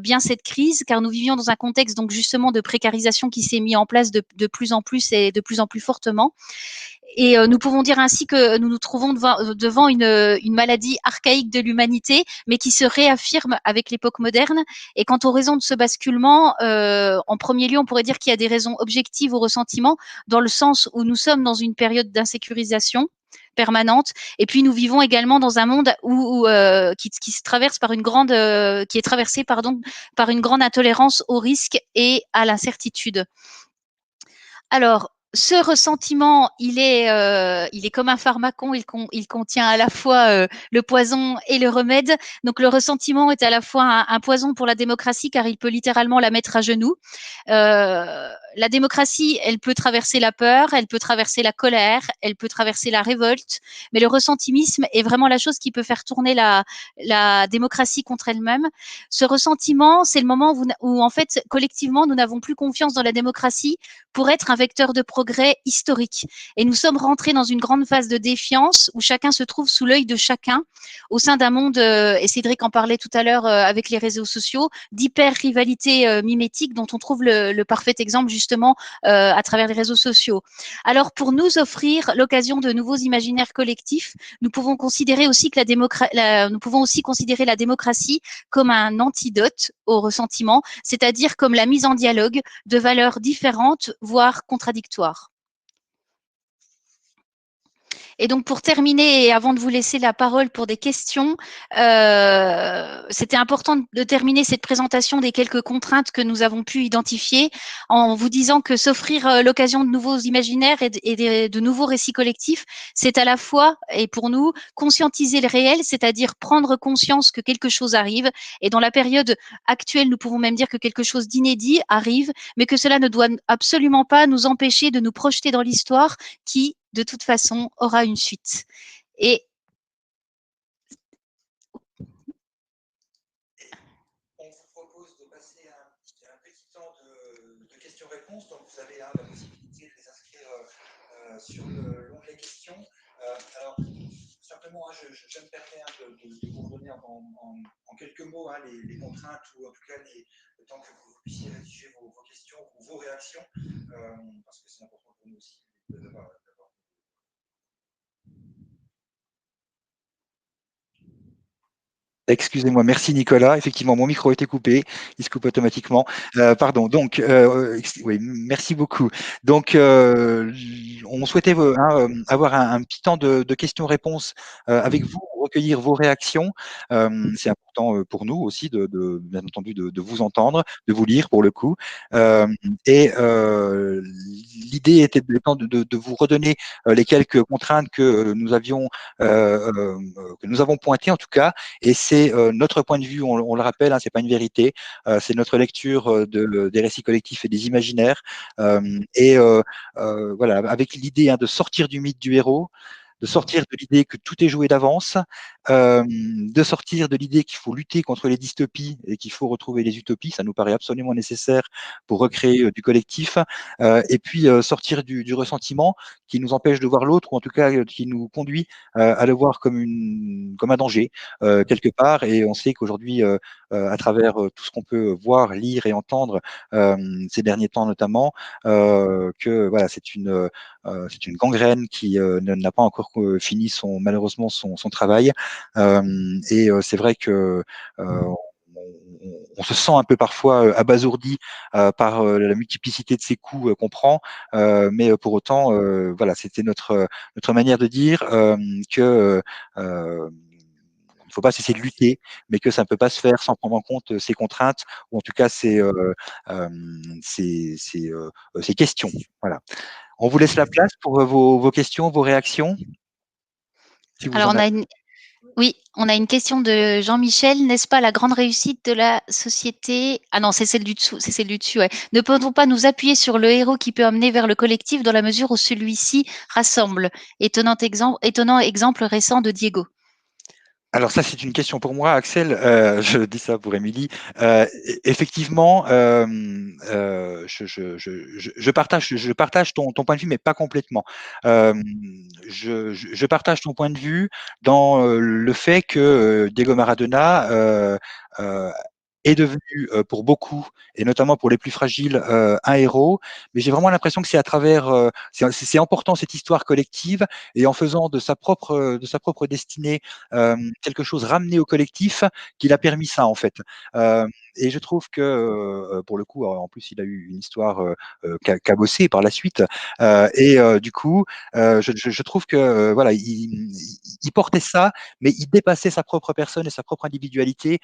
bien cette crise, car nous vivions dans un contexte donc justement de précarisation qui s'est mis en place de plus en plus et de plus en plus fortement. Et nous pouvons dire ainsi que nous nous trouvons devant une maladie archaïque de l'humanité, mais qui se réaffirme avec l'époque moderne. Et quant aux raisons de ce basculement, en premier lieu, on pourrait dire qu'il y a des raisons objectives au ressentiment, dans le sens où nous sommes dans une période d'insécurisation. permanente. Et puis nous vivons également dans un monde qui se traverse par une grande, qui est traversé par une grande intolérance au risque et à l'incertitude. Alors, ce ressentiment, il est comme un pharmacon, il contient à la fois le poison et le remède. Donc, le ressentiment est à la fois un poison pour la démocratie car il peut littéralement la mettre à genoux. La démocratie, elle peut traverser la peur, elle peut traverser la colère, elle peut traverser la révolte, mais le ressentimisme est vraiment la chose qui peut faire tourner la démocratie contre elle-même. Ce ressentiment, c'est le moment où, en fait, collectivement, nous n'avons plus confiance dans la démocratie pour être un vecteur de progrès historique. Et nous sommes rentrés dans une grande phase de défiance où chacun se trouve sous l'œil de chacun au sein d'un monde, et Cédric en parlait tout à l'heure avec les réseaux sociaux, d'hyper-rivalité mimétique dont on trouve le parfait exemple justement à travers les réseaux sociaux. Alors pour nous offrir l'occasion de nouveaux imaginaires collectifs, nous pouvons considérer aussi que nous pouvons aussi considérer la démocratie comme un antidote au ressentiment, c'est-à-dire comme la mise en dialogue de valeurs différentes, voire contradictoires. Et donc, pour terminer, et avant de vous laisser la parole pour des questions, c'était important de terminer cette présentation des quelques contraintes que nous avons pu identifier en vous disant que s'offrir l'occasion de nouveaux imaginaires et de nouveaux récits collectifs, c'est à la fois, et pour nous, conscientiser le réel, c'est-à-dire prendre conscience que quelque chose arrive. Et dans la période actuelle, nous pouvons même dire que quelque chose d'inédit arrive, mais que cela ne doit absolument pas nous empêcher de nous projeter dans l'histoire qui, de toute façon, aura une suite. Et on vous propose de passer un petit temps de questions-réponses. Donc, vous avez la possibilité de les inscrire sur l'onglet questions. Alors, simplement, je me permets de vous redonner en quelques mots les contraintes ou en tout cas le temps que vous puissiez rédiger vos questions ou vos réactions, parce que c'est important pour nous aussi d'avoir. Excusez-moi, merci Nicolas. Effectivement, mon micro a été coupé, il se coupe automatiquement. Pardon. Donc, oui, merci beaucoup. Donc, on souhaitait avoir un petit temps de questions-réponses avec vous, recueillir vos réactions. C'est important pour nous aussi, bien entendu, de vous entendre, de vous lire pour le coup. Et l'idée était de vous redonner les quelques contraintes que nous avons pointées en tout cas. Et c'est notre point de vue, on le rappelle, c'est pas une vérité, c'est notre lecture des récits collectifs et des imaginaires. Voilà, avec l'idée de sortir du mythe du héros, de sortir de l'idée que tout est joué d'avance, de sortir de l'idée qu'il faut lutter contre les dystopies et qu'il faut retrouver les utopies, ça nous paraît absolument nécessaire pour recréer du collectif, et puis sortir du ressentiment qui nous empêche de voir l'autre, ou en tout cas qui nous conduit à le voir comme un danger quelque part. Et on sait qu'aujourd'hui, à travers tout ce qu'on peut voir, lire et entendre ces derniers temps notamment, que voilà, c'est une gangrène qui n'a pas encore fini malheureusement son travail. Et c'est vrai que on se sent un peu parfois abasourdi par la multiplicité de ces coups qu'on prend, mais pour autant, voilà, c'était notre manière de dire que il ne faut pas cesser de lutter, mais que ça ne peut pas se faire sans prendre en compte ces contraintes, ou en tout cas ces questions. Voilà. On vous laisse la place pour vos questions, vos réactions, si vous alors, en avez. on a une question de Jean-Michel. N'est-ce pas la grande réussite de la société? Ah non, c'est celle du dessous. C'est celle du dessus. Ouais. Ne peut-on pas nous appuyer sur le héros qui peut amener vers le collectif dans la mesure où celui-ci rassemble? Étonnant exemple récent de Diego. Alors ça, c'est une question pour moi, Axel. Je dis ça pour Émilie. Effectivement, je partage ton point de vue, mais pas complètement. Je partage ton point de vue dans le fait que Diego Maradona est devenu pour beaucoup, et notamment pour les plus fragiles, un héros. Mais j'ai vraiment l'impression que c'est à travers, c'est important cette histoire collective, et en faisant de sa propre destinée quelque chose ramené au collectif, qu'il a permis ça en fait. et je trouve que, pour le coup, en plus, il a eu une histoire cabossée par la suite. Du coup, je trouve que voilà, il portait ça, mais il dépassait sa propre personne et sa propre individualité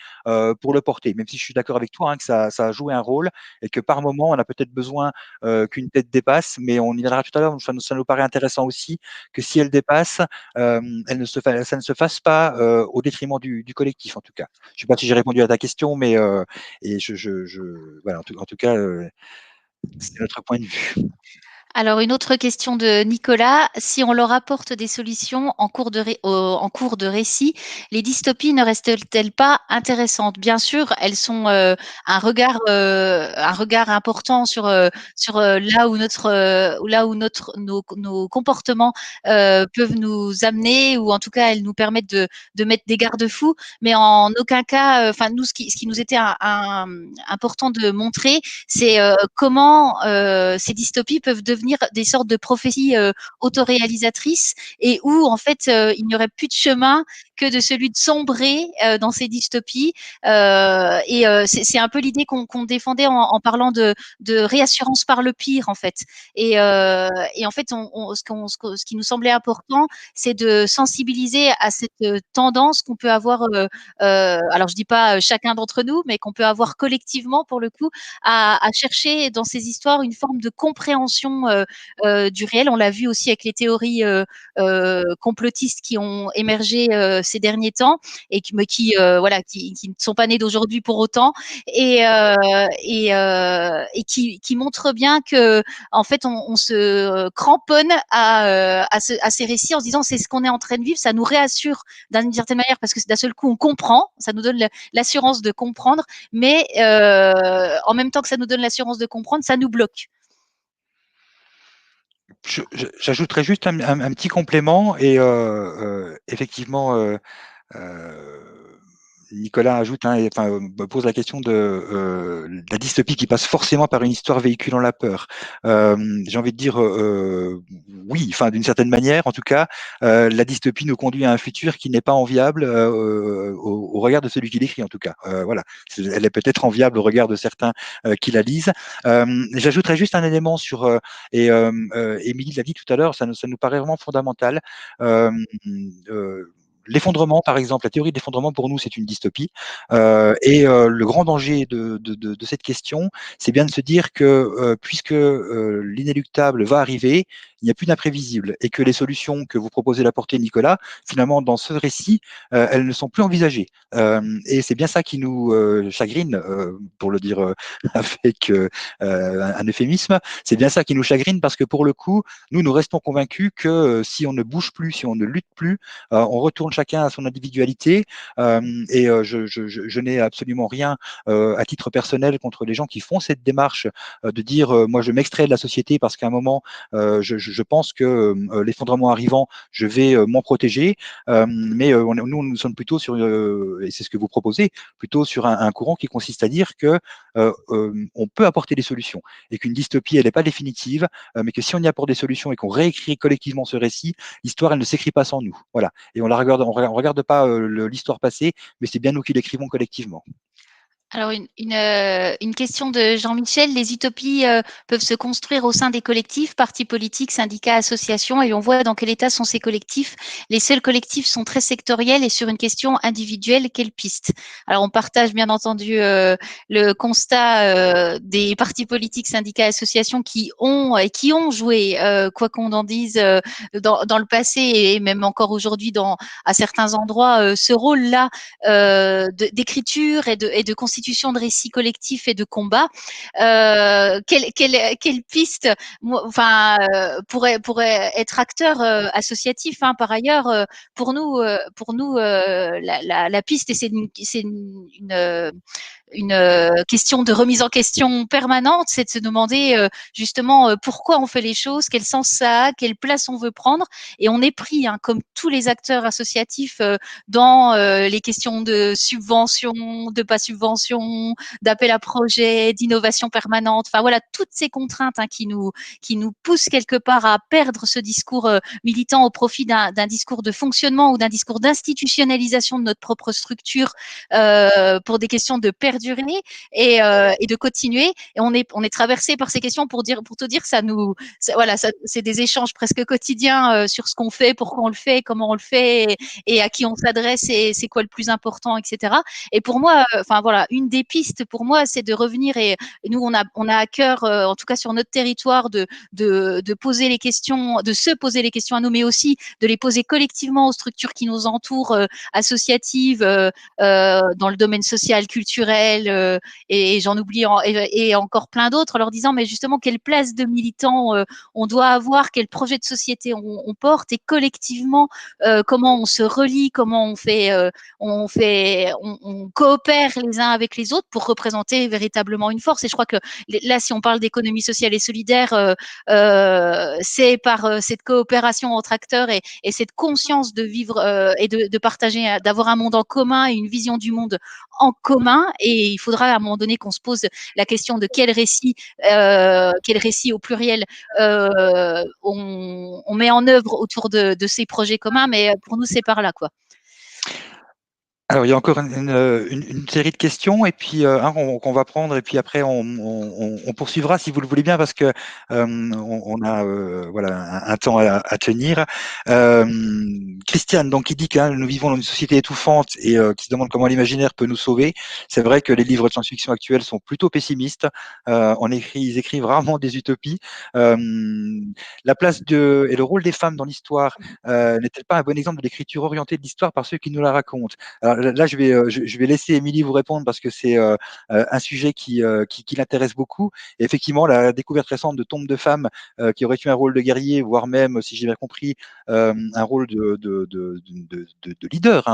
pour le porter. Même si je suis d'accord avec toi, hein, que ça a joué un rôle et que par moment, on a peut-être besoin qu'une tête dépasse, mais on y viendra tout à l'heure. Ça nous paraît intéressant aussi que si elle dépasse, ça ne se fasse pas au détriment du collectif, en tout cas. Je ne sais pas si j'ai répondu à ta question, mais et voilà, en tout cas, c'est notre point de vue. Alors, une autre question de Nicolas. Si on leur apporte des solutions en en cours de récit, les dystopies ne restent-elles pas intéressantes? Bien sûr, elles sont un regard important sur nos comportements peuvent nous amener, ou en tout cas, elles nous permettent de mettre des garde-fous. Mais en aucun cas, enfin, nous, ce qui nous était important de montrer, c'est comment ces dystopies peuvent devenir des sortes de prophéties autoréalisatrices, et où en fait il n'y aurait plus de chemin que de celui de sombrer dans ces dystopies. C'est un peu l'idée qu'on défendait en parlant de réassurance par le pire, en fait. En fait, ce qui nous semblait important, c'est de sensibiliser à cette tendance qu'on peut avoir, alors je dis pas chacun d'entre nous, mais qu'on peut avoir collectivement, pour le coup, à chercher dans ces histoires une forme de compréhension du réel. On l'a vu aussi avec les théories complotistes qui ont émergé ces derniers temps, et voilà, qui ne sont pas nées d'aujourd'hui pour autant, et qui montrent bien que en fait on se cramponne à ces récits en se disant c'est ce qu'on est en train de vivre, ça nous réassure d'une certaine manière, parce que d'un seul coup on comprend, ça nous donne l'assurance de comprendre, mais en même temps que ça nous donne l'assurance de comprendre, ça nous bloque. J'ajouterais juste un petit complément et effectivement, Nicolas ajoute, hein, pose la question de la dystopie qui passe forcément par une histoire véhiculant la peur. J'ai envie de dire oui, enfin d'une certaine manière, en tout cas, la dystopie nous conduit à un futur qui n'est pas enviable au regard de celui qui l'écrit, en tout cas. Voilà, elle est peut-être enviable au regard de certains qui la lisent. J'ajouterais juste un élément sur Émilie l'a dit tout à l'heure, ça nous paraît vraiment fondamental. Euh, L'effondrement, par exemple, la théorie de l'effondrement, pour nous, c'est une dystopie. Le grand danger de cette question, c'est bien de se dire que puisque l'inéluctable va arriver, il n'y a plus d'imprévisible, et que les solutions que vous proposez d'apporter, Nicolas, finalement, dans ce récit, elles ne sont plus envisagées. Et c'est bien ça qui nous chagrine, pour le dire avec un euphémisme, c'est bien ça qui nous chagrine, parce que pour le coup, nous restons convaincus que si on ne bouge plus, si on ne lutte plus, on retourne chacun à son individualité. Je n'ai absolument rien à titre personnel contre les gens qui font cette démarche de dire moi je m'extrais de la société parce qu'à un moment je pense que l'effondrement arrivant, je vais m'en protéger. Nous sommes plutôt sur, et c'est ce que vous proposez, plutôt sur un courant qui consiste à dire que on peut apporter des solutions et qu'une dystopie, elle n'est pas définitive, mais que si on y apporte des solutions et qu'on réécrit collectivement ce récit, l'histoire, elle ne s'écrit pas sans nous. Voilà. Et on regarde pas l'histoire passée, mais c'est bien nous qui l'écrivons collectivement. Alors, une question de Jean-Michel. Les utopies peuvent se construire au sein des collectifs, partis politiques, syndicats, associations, et on voit dans quel état sont ces collectifs. Les seuls collectifs sont très sectoriels, et sur une question individuelle, quelle piste? Alors, on partage bien entendu le constat des partis politiques, syndicats, associations qui ont joué, quoi qu'on en dise, dans le passé, et même encore aujourd'hui à certains endroits, ce rôle-là d'écriture et de constitution de récits collectifs et de combats. Quelle piste, pourrait être acteur associatif, hein, par ailleurs, pour nous la piste, et c'est une question de remise en question permanente, c'est de se demander justement pourquoi on fait les choses, quel sens ça a, quelle place on veut prendre. Et on est pris, hein, comme tous les acteurs associatifs, dans les questions de subvention, de pas subvention, d'appel à projet, d'innovation permanente. Enfin voilà, toutes ces contraintes, hein, qui nous poussent quelque part à perdre ce discours militant au profit d'un discours de fonctionnement ou d'un discours d'institutionnalisation de notre propre structure pour des questions de perdurabilité perdurer et de continuer. Et on est traversé par ces questions pour te dire, voilà, c'est des échanges presque quotidiens sur ce qu'on fait, pourquoi on le fait, comment on le fait, et à qui on s'adresse, et c'est quoi le plus important, etc. Et pour moi, enfin voilà, une des pistes pour moi, c'est de revenir, et nous on a à cœur, en tout cas sur notre territoire, de poser les questions, de se poser les questions à nous, mais aussi de les poser collectivement aux structures qui nous entourent, associatives, dans le domaine social, culturel, et j'en oublie et encore plein d'autres, en leur disant mais justement quelle place de militant on doit avoir, quel projet de société on porte, et collectivement comment on se relie, comment on coopère les uns avec les autres pour représenter véritablement une force. Et je crois que là, si on parle d'économie sociale et solidaire, c'est par cette coopération entre acteurs et cette conscience de vivre et de partager, d'avoir un monde en commun et une vision du monde en commun. Et il faudra à un moment donné qu'on se pose la question de quel récit au pluriel on met en œuvre autour de ces projets communs. Mais pour nous, c'est par là, quoi. Alors, il y a encore une série de questions, et puis qu'on va prendre, et puis après on poursuivra si vous le voulez bien, parce que on a voilà un temps à tenir. Christiane, donc, qui dit que nous vivons dans une société étouffante, et qui se demande comment l'imaginaire peut nous sauver. C'est vrai que les livres de science-fiction actuels sont plutôt pessimistes. Ils écrivent rarement des utopies. La place et le rôle des femmes dans l'histoire n'est-elle pas un bon exemple de l'écriture orientée de l'histoire par ceux qui nous la racontent? Alors là, je vais laisser Émilie vous répondre, parce que c'est un sujet qui l'intéresse beaucoup. Et effectivement, la découverte récente de tombes de femmes qui auraient eu un rôle de guerrier, voire même, si j'ai bien compris, un rôle de leader.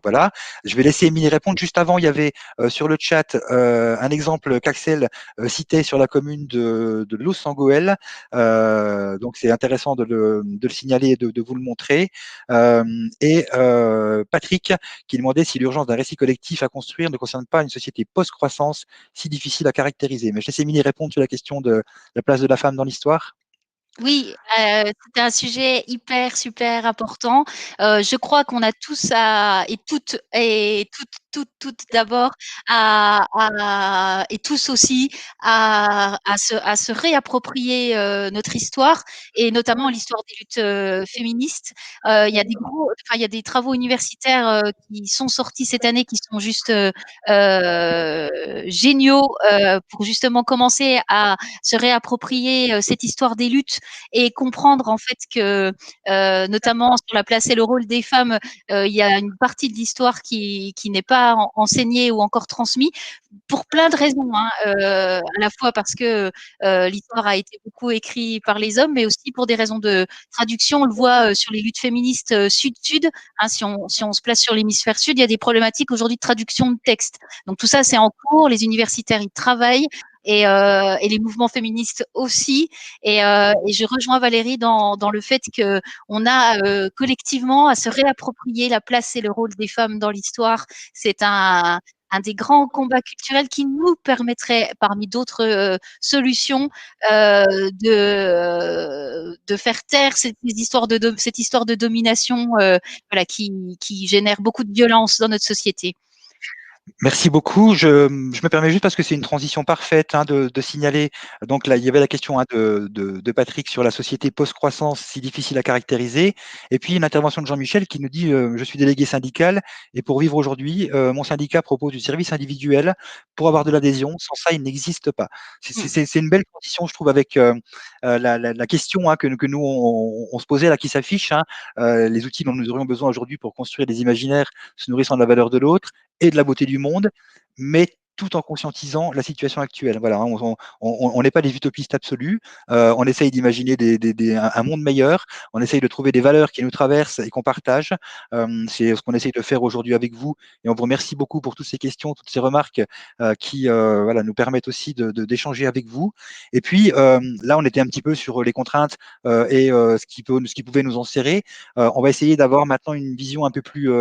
Voilà. Je vais laisser Émilie répondre. Juste avant, il y avait sur le chat un exemple qu'Axel citait sur la commune de Los-Sangoël. Donc, c'est intéressant de le signaler et de vous le montrer. Et Patrick, qui demandait si l'urgence d'un récit collectif à construire ne concerne pas une société post-croissance si difficile à caractériser. Mais je laisse Émilie répondre sur la question de la place de la femme dans l'histoire. Oui, c'était un sujet hyper, super important. Je crois qu'on a tous toutes d'abord et tous aussi à se réapproprier notre histoire, et notamment l'histoire des luttes féministes. Il y a il y a des travaux universitaires qui sont sortis cette année, qui sont juste géniaux pour justement commencer à se réapproprier cette histoire des luttes, et comprendre en fait que notamment sur la place et le rôle des femmes, il y a une partie de l'histoire qui n'est pas enseignée ou encore transmise, pour plein de raisons, à la fois parce que l'histoire a été beaucoup écrite par les hommes, mais aussi pour des raisons de traduction. On le voit sur les luttes féministes sud-sud, si on se place sur l'hémisphère sud, il y a des problématiques aujourd'hui de traduction de texte. Donc tout ça, c'est en cours, les universitaires y travaillent, et les mouvements féministes aussi. Et je rejoins Valérie dans le fait qu'on a collectivement à se réapproprier la place et le rôle des femmes dans l'histoire. C'est un des grands combats culturels qui nous permettrait, parmi d'autres solutions, de faire taire cette histoire de domination, voilà, qui génère beaucoup de violence dans notre société. Merci beaucoup. Je me permets juste, parce que c'est une transition parfaite, de signaler. Donc là, il y avait la question de Patrick sur la société post-croissance, si difficile à caractériser. Et puis une intervention de Jean-Michel qui nous dit je suis délégué syndical, et pour vivre aujourd'hui, mon syndicat propose du service individuel pour avoir de l'adhésion. Sans ça, il n'existe pas. C'est une belle transition, je trouve, avec la question que nous on se posait là, qui s'affiche. Les outils dont nous aurions besoin aujourd'hui pour construire des imaginaires se nourrissant de la valeur de l'autre et de la beauté du monde, mais tout en conscientisant la situation actuelle. Voilà, on n'est pas des utopistes absolus, on essaye d'imaginer un monde meilleur, on essaye de trouver des valeurs qui nous traversent et qu'on partage. C'est ce qu'on essaye de faire aujourd'hui avec vous, et on vous remercie beaucoup pour toutes ces questions, toutes ces remarques qui voilà, nous permettent aussi d'échanger avec vous. Et puis là, on était un petit peu sur les contraintes et ce qui pouvait nous enserrer. On va essayer d'avoir maintenant une vision un peu plus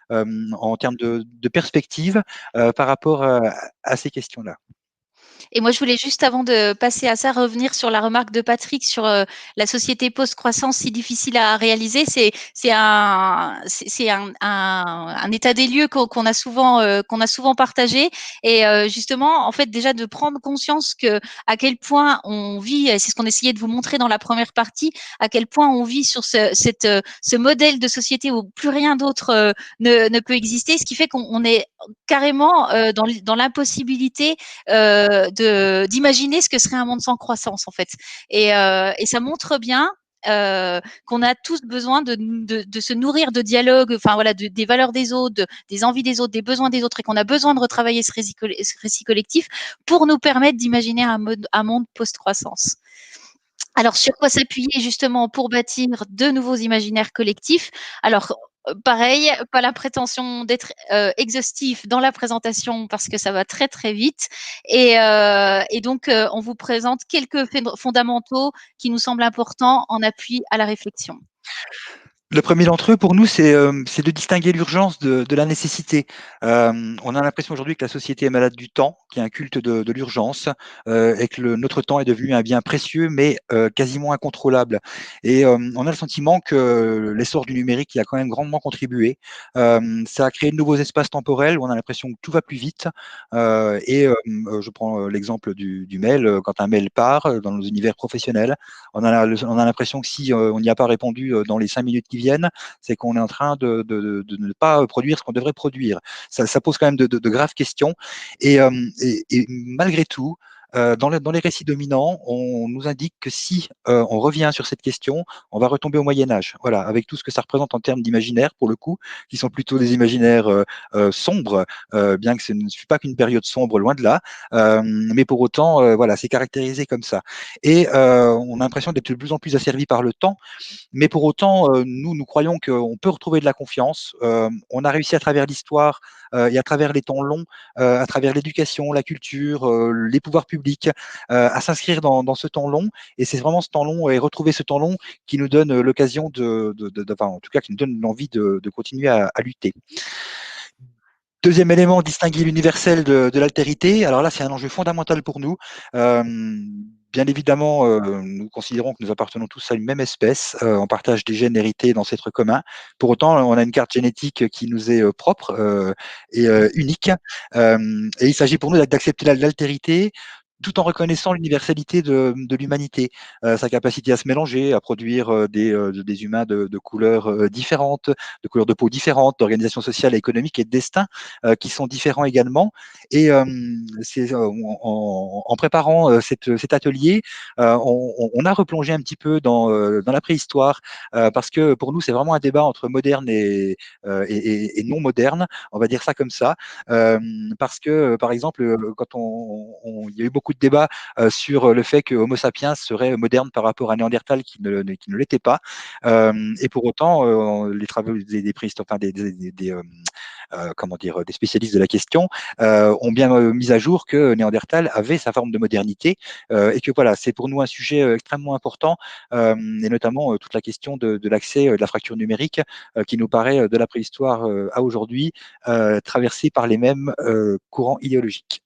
en termes de perspective par rapport à ces questions-là. Et moi, je voulais juste, avant de passer à ça, revenir sur la remarque de Patrick sur la société post-croissance si difficile à réaliser. C'est un état des lieux qu'on a souvent partagé. Et justement, en fait, déjà de prendre conscience que à quel point on vit, c'est ce qu'on essayait de vous montrer dans la première partie, à quel point on vit sur ce modèle de société où plus rien d'autre ne peut exister, ce qui fait qu'on est carrément dans l'impossibilité d'imaginer ce que serait un monde sans croissance, en fait. Et ça montre bien qu'on a tous besoin de se nourrir de dialogue, enfin voilà, des valeurs des autres, des envies des autres, des besoins des autres, et qu'on a besoin de retravailler ce récit collectif pour nous permettre d'imaginer un monde post-croissance. Alors, sur quoi s'appuyer justement pour bâtir de nouveaux imaginaires collectifs? Alors, pareil, pas la prétention d'être exhaustif dans la présentation parce que ça va très très vite. Et donc, on vous présente quelques fondamentaux qui nous semblent importants en appui à la réflexion. Le premier d'entre eux, pour nous, c'est de distinguer l'urgence de la nécessité. On a l'impression aujourd'hui que la société est malade du temps, qu'il y a un culte de l'urgence, et que notre temps est devenu un bien précieux, mais quasiment incontrôlable. Et on a le sentiment que l'essor du numérique y a quand même grandement contribué. Ça a créé de nouveaux espaces temporels où on a l'impression que tout va plus vite. Je prends l'exemple du mail. Quand un mail part dans nos univers professionnels, on a l'impression que si on n'y a pas répondu dans les 5 minutes qui viennent, c'est qu'on est en train de ne pas produire ce qu'on devrait produire. Ça pose quand même de graves questions. Et malgré tout, dans les récits dominants, on nous indique que si on revient sur cette question, on va retomber au Moyen Âge. Voilà, avec tout ce que ça représente en termes d'imaginaire, pour le coup, qui sont plutôt des imaginaires sombres, bien que ce ne fût pas qu'une période sombre, loin de là. Mais pour autant, voilà, c'est caractérisé comme ça. Et on a l'impression d'être de plus en plus asservi par le temps. Mais pour autant, nous croyons qu'on peut retrouver de la confiance. On a réussi à travers l'histoire et à travers les temps longs, à travers l'éducation, la culture, les pouvoirs publics, à s'inscrire dans ce temps long. Et c'est vraiment ce temps long et retrouver ce temps long qui nous donne l'occasion enfin, en tout cas, qui nous donne l'envie de continuer à lutter. Deuxième élément, distinguer l'universel de l'altérité. Alors là, c'est un enjeu fondamental pour nous. Bien évidemment, nous considérons que nous appartenons tous à une même espèce. On partage des gènes hérités d'ancêtres communs. Pour autant, on a une carte génétique qui nous est propre et unique. Et il s'agit pour nous d'accepter l'altérité tout en reconnaissant l'universalité de l'humanité, sa capacité à se mélanger, à produire des humains de couleurs différentes, de couleurs de peau différentes, d'organisation sociale, économique et de destin qui sont différents également. Et en préparant cet atelier, on a replongé un petit peu dans la préhistoire, parce que pour nous, c'est vraiment un débat entre moderne et non moderne, on va dire ça comme ça, parce que, par exemple, quand il y a eu beaucoup de débats sur le fait que Homo sapiens serait moderne par rapport à Néandertal qui ne l'était pas, et pour autant, les travaux des préhistoriens, enfin, comment dire, des spécialistes de la question ont bien mis à jour que Néandertal avait sa forme de modernité, et que voilà, c'est pour nous un sujet extrêmement important, et notamment toute la question de l'accès, de la fracture numérique, qui nous paraît de la préhistoire à aujourd'hui traversée par les mêmes courants idéologiques.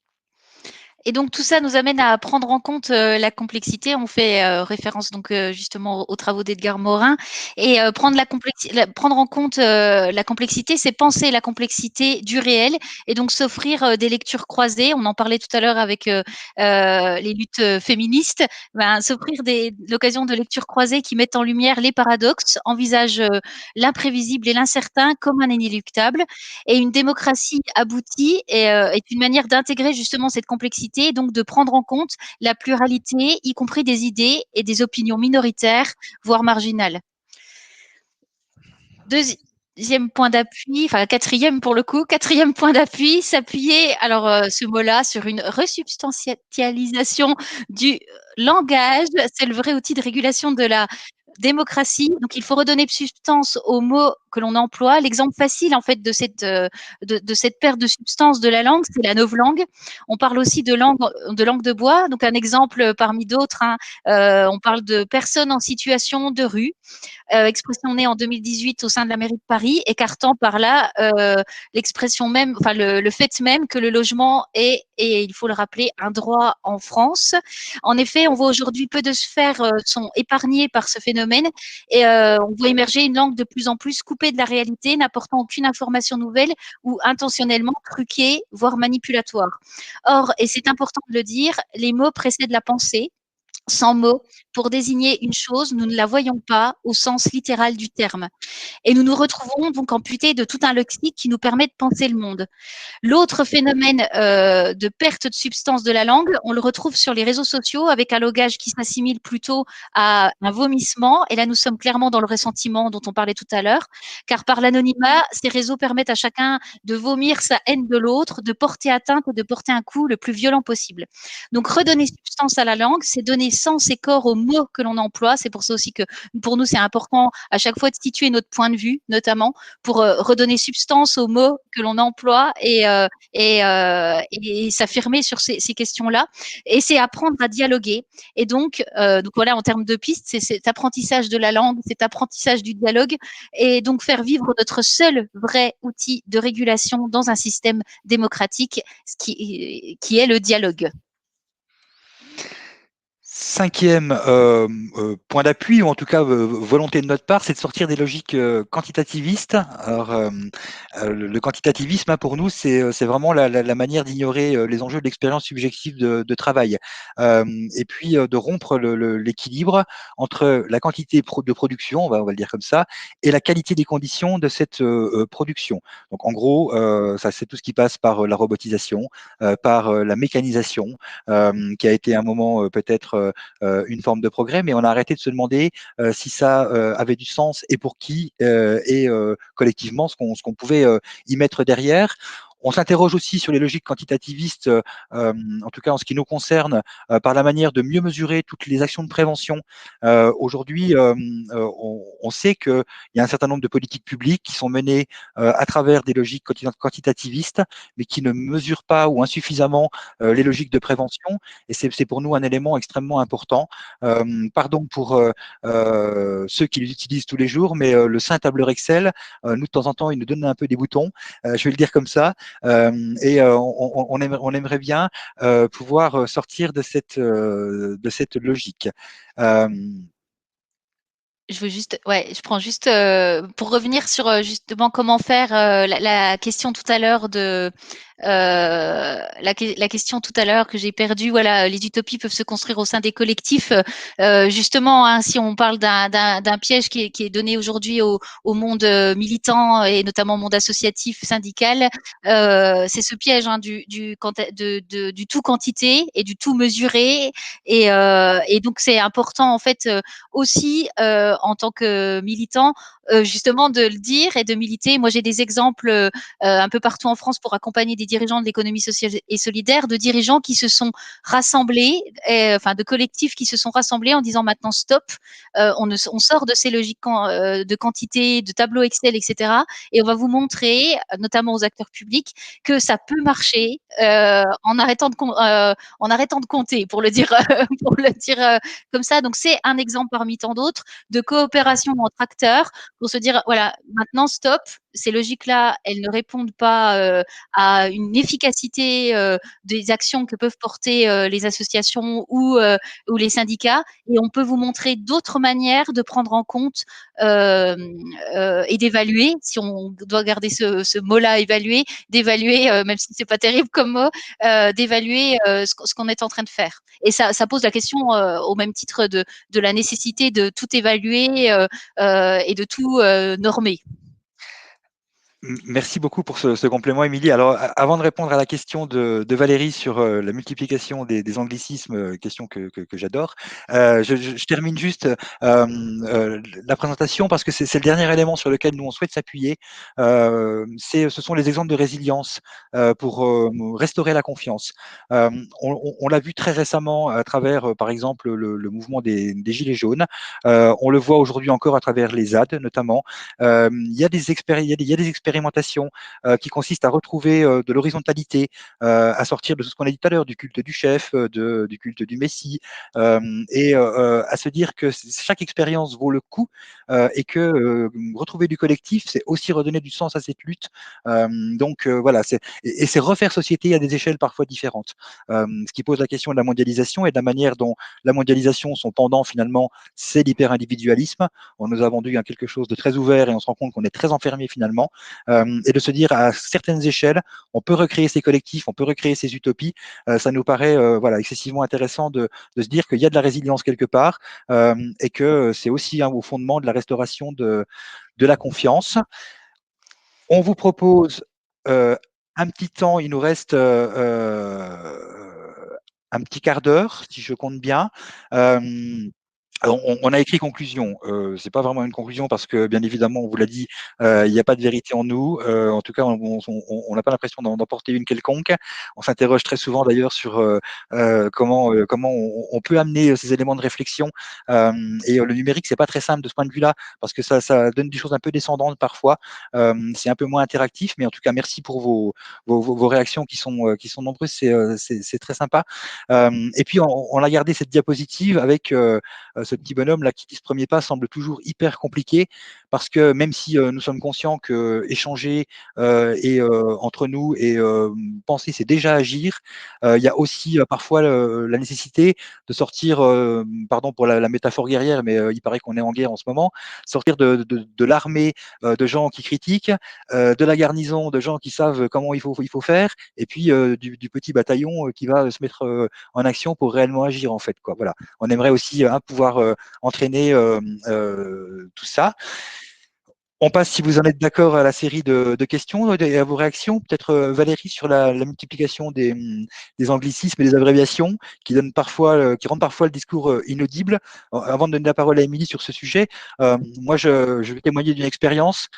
Et donc tout ça nous amène à prendre en compte la complexité. On fait référence donc justement aux travaux d'Edgar Morin. Et prendre en compte la complexité, c'est penser la complexité du réel et donc s'offrir des lectures croisées. On en parlait tout à l'heure avec les luttes féministes. Ben, s'offrir l'occasion de lectures croisées qui mettent en lumière les paradoxes, envisagent l'imprévisible et l'incertain comme un inéluctable. Et une démocratie aboutie est une manière d'intégrer justement cette complexité, donc de prendre en compte la pluralité, y compris des idées et des opinions minoritaires, voire marginales. Deuxième point d'appui, enfin quatrième pour le coup, quatrième point d'appui, s'appuyer, alors ce mot-là, sur une resubstantialisation du langage. C'est le vrai outil de régulation de la démocratie. Donc, il faut redonner substance aux mots que l'on emploie. L'exemple facile, en fait, de cette perte de substance de la langue, c'est la novlangue. On parle aussi de langue de bois. Donc, un exemple parmi d'autres, hein, on parle de personnes en situation de rue. Expression née en 2018 au sein de la mairie de Paris, écartant par là l'expression même, enfin le fait même que le logement est, et il faut le rappeler, un droit en France. En effet, on voit aujourd'hui peu de sphères sont épargnées par ce phénomène et on voit émerger une langue de plus en plus coupée de la réalité, n'apportant aucune information nouvelle ou intentionnellement truquée, voire manipulatoire. Or, et c'est important de le dire, les mots précèdent la pensée. Sans mots, pour désigner une chose, nous ne la voyons pas au sens littéral du terme. Et nous nous retrouvons donc amputés de tout un lexique qui nous permet de penser le monde. L'autre phénomène de perte de substance de la langue, on le retrouve sur les réseaux sociaux avec un logage qui s'assimile plutôt à un vomissement. Et là, nous sommes clairement dans le ressentiment dont on parlait tout à l'heure, car par l'anonymat, ces réseaux permettent à chacun de vomir sa haine de l'autre, de porter atteinte et de porter un coup le plus violent possible. Donc, redonner substance à la langue, c'est donner sens et corps aux mots que l'on emploie. C'est pour ça aussi que pour nous, c'est important à chaque fois de situer notre point de vue, notamment pour redonner substance aux mots que l'on emploie et s'affirmer sur ces questions-là. Et c'est apprendre à dialoguer. Et donc voilà, en termes de pistes, c'est cet apprentissage de la langue, cet apprentissage du dialogue, et donc faire vivre notre seul vrai outil de régulation dans un système démocratique, qui est le dialogue. Cinquième point d'appui, ou en tout cas volonté de notre part, c'est de sortir des logiques quantitativistes. Alors, le quantitativisme, hein, pour nous, c'est vraiment la manière d'ignorer les enjeux de l'expérience subjective de travail. Et puis de rompre l'équilibre entre la quantité de production, on va le dire comme ça, et la qualité des conditions de cette production. Donc en gros, ça c'est tout ce qui passe par la robotisation, par la mécanisation, qui a été un moment peut-être une forme de progrès, mais on a arrêté de se demander si ça avait du sens et pour qui et collectivement ce qu'on pouvait y mettre derrière. On s'interroge aussi sur les logiques quantitativistes, en tout cas en ce qui nous concerne, par la manière de mieux mesurer toutes les actions de prévention. Aujourd'hui, on sait qu'il y a un certain nombre de politiques publiques qui sont menées à travers des logiques quantitativistes, mais qui ne mesurent pas ou insuffisamment les logiques de prévention. Et c'est pour nous un élément extrêmement important. Pardon pour ceux qui les utilisent tous les jours, mais le saint tableur Excel, nous, de temps en temps, il nous donne un peu des boutons. Je vais le dire comme ça. Et on aimerait bien pouvoir sortir de cette logique. Je veux juste, ouais, je prends juste pour revenir sur justement comment faire la question tout à l'heure de la question tout à l'heure que j'ai perdue. Voilà, les utopies peuvent se construire au sein des collectifs. Justement, hein, si on parle d'un piège qui est donné aujourd'hui au monde militant et notamment au monde associatif, syndical, c'est ce piège, hein, du tout quantité et du tout mesuré. Et donc c'est important en fait aussi en tant que militant, justement de le dire et de militer. Moi, j'ai des exemples un peu partout en France pour accompagner des dirigeants de l'économie sociale et solidaire, de dirigeants qui se sont rassemblés, enfin de collectifs qui se sont rassemblés en disant maintenant stop, on sort de ces logiques de quantité, de tableau Excel, etc. Et on va vous montrer, notamment aux acteurs publics, que ça peut marcher en arrêtant de compter, pour le dire, comme ça. Donc c'est un exemple parmi tant d'autres de coopération entre acteurs pour se dire voilà, maintenant stop, ces logiques-là, elles ne répondent pas à une efficacité des actions que peuvent porter les associations ou les syndicats, et on peut vous montrer d'autres manières de prendre en compte et d'évaluer, si on doit garder ce mot-là, évaluer, d'évaluer, même si c'est pas terrible comme mot, d'évaluer ce qu'on est en train de faire. Et ça pose la question au même titre de la nécessité de tout évaluer et de tout normer. Merci beaucoup pour ce complément, Émilie. Alors, avant de répondre à la question de Valérie sur la multiplication des anglicismes, question que j'adore, je termine juste la présentation parce que c'est le dernier élément sur lequel nous on souhaite s'appuyer. Ce sont les exemples de résilience pour restaurer la confiance. On l'a vu très récemment à travers, par exemple, le mouvement des Gilets jaunes. On le voit aujourd'hui encore à travers les ZAD, notamment. Il y a des expérimentations qui consistent à retrouver de l'horizontalité, à sortir de ce qu'on a dit tout à l'heure, du culte du chef, du culte du Messie, et à se dire que chaque expérience vaut le coup et que retrouver du collectif, c'est aussi redonner du sens à cette lutte. Donc voilà, et c'est refaire société à des échelles parfois différentes. Ce qui pose la question de la mondialisation et de la manière dont la mondialisation, son pendant finalement, c'est l'hyper-individualisme. On nous a vendu quelque chose de très ouvert et on se rend compte qu'on est très enfermé finalement. Et de se dire à certaines échelles, on peut recréer ces collectifs, on peut recréer ces utopies. Ça nous paraît voilà, excessivement intéressant de se dire qu'il y a de la résilience quelque part et que c'est aussi au fondement de la restauration de la confiance. On vous propose un petit temps, il nous reste un petit quart d'heure, si je compte bien. Alors, on a écrit conclusion. C'est pas vraiment une conclusion parce que, bien évidemment, on vous l'a dit, il n'y a pas de vérité en nous. En tout cas, on n'a pas l'impression d'en porter une quelconque. On s'interroge très souvent d'ailleurs sur comment on peut amener ces éléments de réflexion. Et le numérique, c'est pas très simple de ce point de vue-là parce que ça donne des choses un peu descendantes parfois. C'est un peu moins interactif, mais en tout cas, merci pour vos réactions qui sont nombreuses. C'est très sympa. Et puis, on a gardé cette diapositive avec ce petit bonhomme là qui dit ce premier pas semble toujours hyper compliqué parce que même si nous sommes conscients que échanger et entre nous et penser c'est déjà agir, il y a aussi parfois la nécessité de sortir, pardon pour la métaphore guerrière, mais il paraît qu'on est en guerre en ce moment, sortir de l'armée de gens qui critiquent, de la garnison de gens qui savent comment il faut faire, et puis du petit bataillon qui va se mettre en action pour réellement agir en fait quoi. Voilà, on aimerait aussi pouvoir entraîner tout ça. On passe, si vous en êtes d'accord, à la série de questions et à vos réactions. Peut-être Valérie sur la multiplication des anglicismes et des abréviations qui rendent parfois le discours inaudible. Avant de donner la parole à Émilie sur ce sujet, moi je vais témoigner d'une expérience.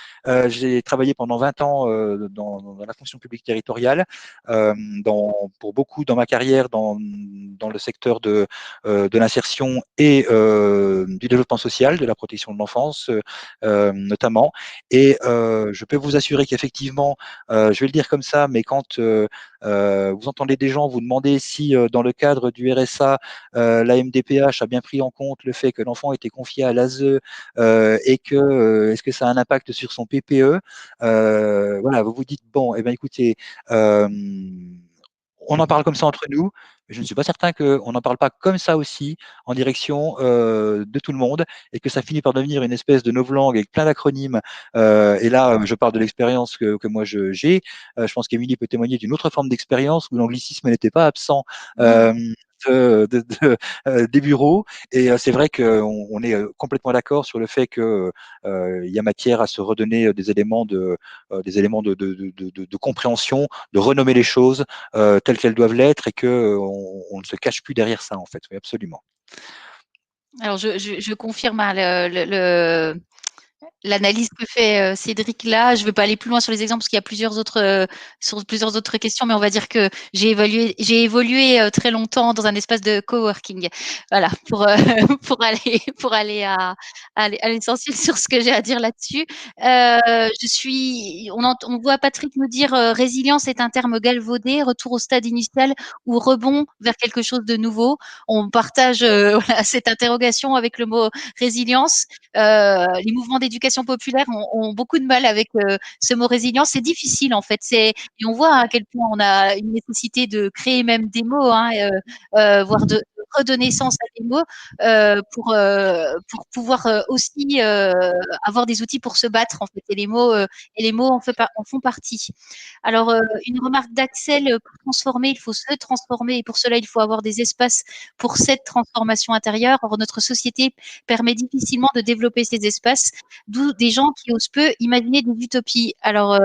J'ai travaillé pendant 20 ans dans la fonction publique territoriale, pour beaucoup dans ma carrière dans le secteur de l'insertion et du développement social, de la protection de l'enfance notamment. Et je peux vous assurer qu'effectivement, je vais le dire comme ça, mais quand vous entendez des gens vous demander si dans le cadre du RSA, la MDPH a bien pris en compte le fait que l'enfant était confié à l'ASE et que est-ce que ça a un impact sur son PPE, voilà, vous vous dites bon, eh ben écoutez, on en parle comme ça entre nous, mais je ne suis pas certain qu'on n'en parle pas comme ça aussi en direction de tout le monde et que ça finit par devenir une espèce de novlangue avec plein d'acronymes. Et là, je parle de l'expérience que moi j'ai. Je pense qu'Émilie peut témoigner d'une autre forme d'expérience où l'anglicisme n'était pas absent. Des bureaux, et c'est vrai qu'on est complètement d'accord sur le fait que il y a matière à se redonner des éléments de compréhension, de renommer les choses telles qu'elles doivent l'être, et que on ne se cache plus derrière ça en fait. Oui, absolument. Alors je confirme hein, l'analyse que fait Cédric là. Je ne veux pas aller plus loin sur les exemples parce qu'il y a sur plusieurs autres questions, mais on va dire que j'ai évolué très longtemps dans un espace de coworking. Voilà, pour aller à l'essentiel sur ce que j'ai à dire là-dessus. On voit Patrick nous dire résilience est un terme galvaudé, retour au stade initial ou rebond vers quelque chose de nouveau. On partage voilà, cette interrogation avec le mot résilience. Les mouvements d'éducation populaire ont beaucoup de mal avec ce mot résilience. C'est difficile en fait. Et on voit à quel point on a une nécessité de créer même des mots, hein, voire de redonner sens à les mots pour pouvoir aussi avoir des outils pour se battre en fait. Et les mots en font partie. Alors une remarque d'Axel, pour transformer, il faut se transformer et pour cela il faut avoir des espaces pour cette transformation intérieure. Or notre société permet difficilement de développer ces espaces, d'où des gens qui osent peu imaginer des utopies. Alors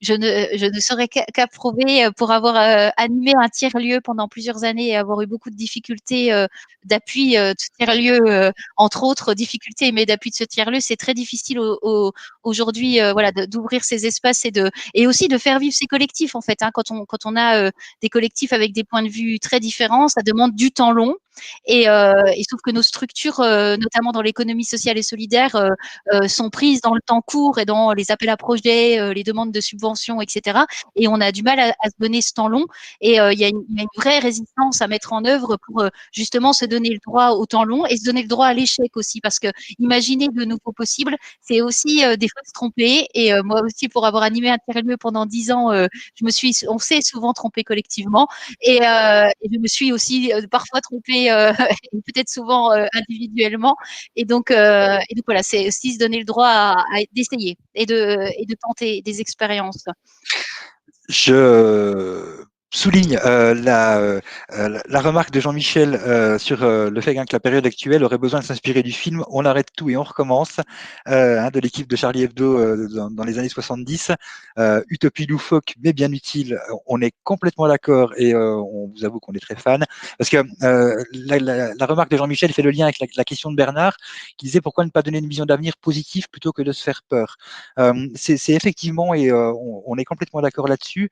je ne saurais qu'approuver pour avoir animé un tiers-lieu pendant plusieurs années et avoir eu beaucoup de difficultés d'appui de ce tiers-lieu, entre autres difficultés, mais d'appui de ce tiers-lieu, c'est très difficile aujourd'hui voilà, d'ouvrir ces espaces et aussi de faire vivre ces collectifs en fait. Hein, quand on a des collectifs avec des points de vue très différents, ça demande du temps long. Et sauf que nos structures, notamment dans l'économie sociale et solidaire, sont prises dans le temps court et dans les appels à projets, les demandes de subventions, etc. Et on a du mal à se donner ce temps long. Et il y a une vraie résistance à mettre en œuvre pour justement se donner le droit au temps long et se donner le droit à l'échec aussi. Parce que imaginer de nouveaux possibles, c'est aussi des fois se tromper. Et moi aussi, pour avoir animé un tiers-lieu pendant 10 ans, on s'est souvent trompé collectivement. Et je me suis aussi parfois trompée, peut-être souvent individuellement. Et donc voilà, c'est aussi se donner le droit d'essayer et de tenter des expériences. Je souligne la remarque de Jean-Michel sur le fait que la période actuelle aurait besoin de s'inspirer du film On arrête tout et on recommence, de l'équipe de Charlie Hebdo dans les années 70. Utopie loufoque, mais bien utile. On est complètement d'accord et on vous avoue qu'on est très fan. Parce que la remarque de Jean-Michel fait le lien avec la question de Bernard, qui disait pourquoi ne pas donner une vision d'avenir positive plutôt que de se faire peur. C'est effectivement, et on est complètement d'accord là-dessus,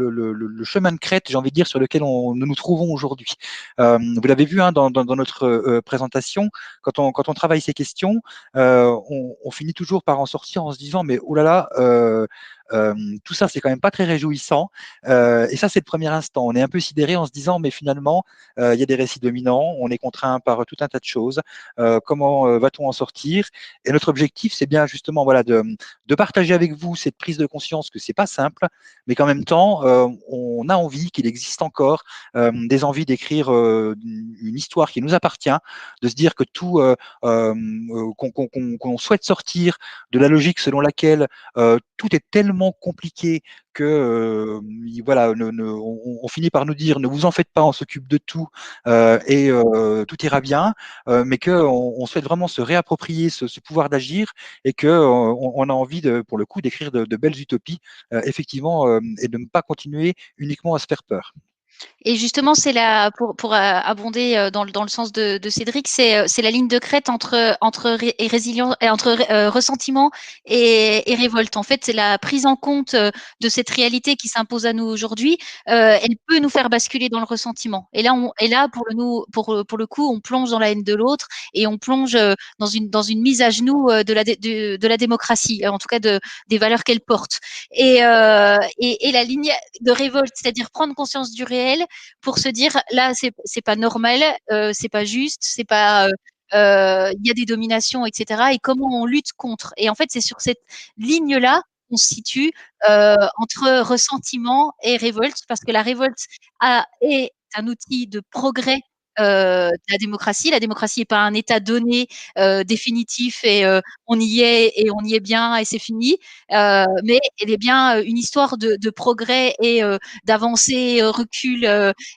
le chemin de crête, j'ai envie de dire, sur lequel nous nous trouvons aujourd'hui. Vous l'avez vu dans notre présentation, quand on travaille ces questions, on finit toujours par en sortir en se disant mais oh là là, tout ça c'est quand même pas très réjouissant, et ça c'est le premier instant. On est un peu sidéré en se disant mais finalement il y a des récits dominants, on est contraint par tout un tas de choses, comment va-t-on en sortir? Et notre objectif c'est bien justement voilà de partager avec vous cette prise de conscience que c'est pas simple, mais qu'en même temps on a envie qu'il existe encore des envies d'écrire une histoire qui nous appartient, de se dire que tout qu'on souhaite sortir de la logique selon laquelle tout est tellement compliqué que voilà, on finit par nous dire ne vous en faites pas, on s'occupe de tout et tout ira bien, mais qu'on souhaite vraiment se réapproprier ce pouvoir d'agir et qu'on a envie pour le coup d'écrire de belles utopies, effectivement, et de ne pas continuer uniquement à se faire peur. Et justement, c'est pour abonder dans le sens de Cédric, c'est la ligne de crête entre résilience et entre ressentiment et révolte. En fait, c'est la prise en compte de cette réalité qui s'impose à nous aujourd'hui. Elle peut nous faire basculer dans le ressentiment. Et là, pour le coup, on plonge dans la haine de l'autre et on plonge dans une mise à genoux de la démocratie, en tout cas des valeurs qu'elle porte. Et la ligne de révolte, c'est-à-dire prendre conscience du réel pour se dire là c'est pas normal, c'est pas juste, c'est pas il y a des dominations, etc. Et comment on lutte contre. Et en fait, c'est sur cette ligne-là qu'on se situe entre ressentiment et révolte, parce que la révolte est un outil de progrès de la démocratie. La démocratie n'est pas un état donné définitif et on y est bien et c'est fini, mais elle est bien une histoire de progrès et d'avancée, recul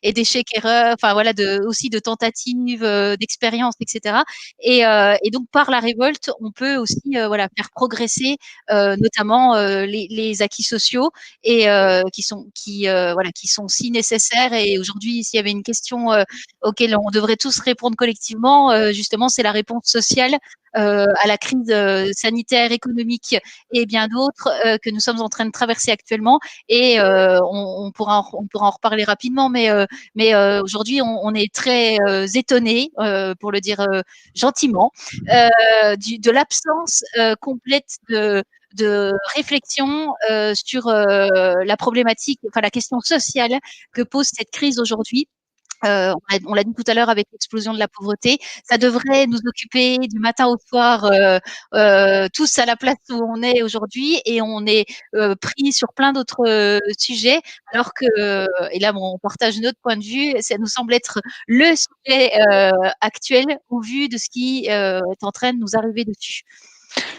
et d'échecs-erreurs, enfin voilà, aussi de tentatives, d'expériences, etc. Et donc par la révolte, on peut aussi voilà, faire progresser notamment les acquis sociaux et voilà, qui sont si nécessaires. Et aujourd'hui, s'il y avait une question auquel on devrait tous répondre collectivement, justement, c'est la réponse sociale à la crise sanitaire, économique et bien d'autres que nous sommes en train de traverser actuellement. Et on pourra en reparler rapidement, mais aujourd'hui, on est très étonnés, pour le dire gentiment, de l'absence complète de réflexion sur la problématique, enfin la question sociale que pose cette crise aujourd'hui. On l'a dit tout à l'heure avec l'explosion de la pauvreté, ça devrait nous occuper du matin au soir, tous à la place où on est aujourd'hui, et on est pris sur plein d'autres sujets, alors que, et là bon, on partage notre point de vue, ça nous semble être le sujet actuel au vu de ce qui est en train de nous arriver dessus.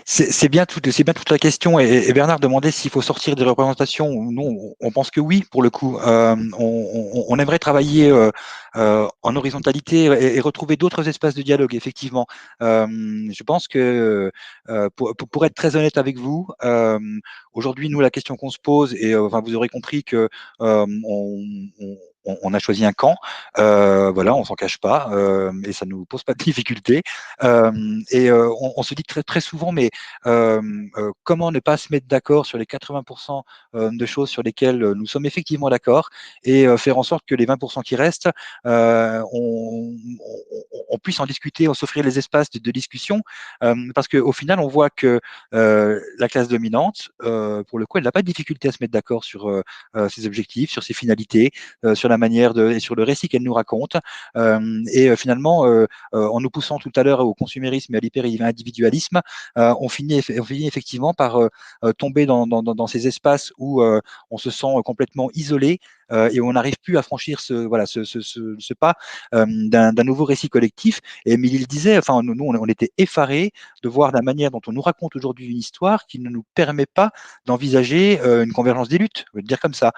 C'est bien toute la question. Et Bernard demandait s'il faut sortir des représentations. Nous, on pense que oui, pour le coup. On aimerait travailler en horizontalité et retrouver d'autres espaces de dialogue, effectivement. Je pense que, pour être très honnête avec vous, aujourd'hui, nous, la question qu'on se pose, et enfin, vous aurez compris que on a choisi un camp, voilà, on s'en cache pas, et ça nous pose pas de difficultés. On se dit très souvent, mais comment ne pas se mettre d'accord sur les 80% de choses sur lesquelles nous sommes effectivement d'accord, et faire en sorte que les 20% qui restent, on puisse en discuter, on s'offrir les espaces de discussion, parce qu'au final, on voit que la classe dominante, pour le coup, elle n'a pas de difficulté à se mettre d'accord sur ses objectifs, sur ses finalités, sur la manière et sur le récit qu'elle nous raconte. Finalement, en nous poussant tout à l'heure au consumérisme et à l'hyper-individualisme, on finit effectivement par tomber dans ces espaces où on se sent complètement isolé, et on n'arrive plus à franchir ce pas d'un nouveau récit collectif. Et Émilie le disait, enfin, nous on était effarés de voir la manière dont on nous raconte aujourd'hui une histoire qui ne nous permet pas d'envisager une convergence des luttes, je veux dire comme ça.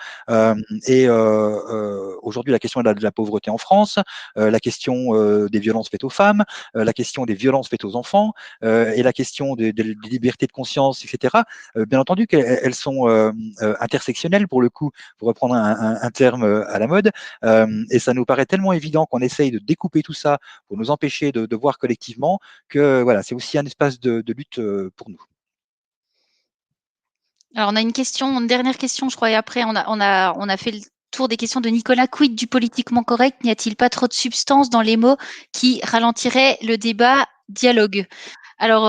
Aujourd'hui, la question de la pauvreté en France, la question des violences faites aux femmes, la question des violences faites aux enfants, et la question des libertés de conscience, etc. Bien entendu qu'elles sont intersectionnelles, pour le coup, pour reprendre un terme à la mode, et ça nous paraît tellement évident qu'on essaye de découper tout ça pour nous empêcher de voir collectivement que voilà, c'est aussi un espace de lutte pour nous. Alors on a une dernière question, je crois, et après on a fait le tour des questions de Nicolas. Quid du politiquement correct? N'y a-t-il pas trop de substance dans les mots qui ralentiraient le débat dialogue? Alors,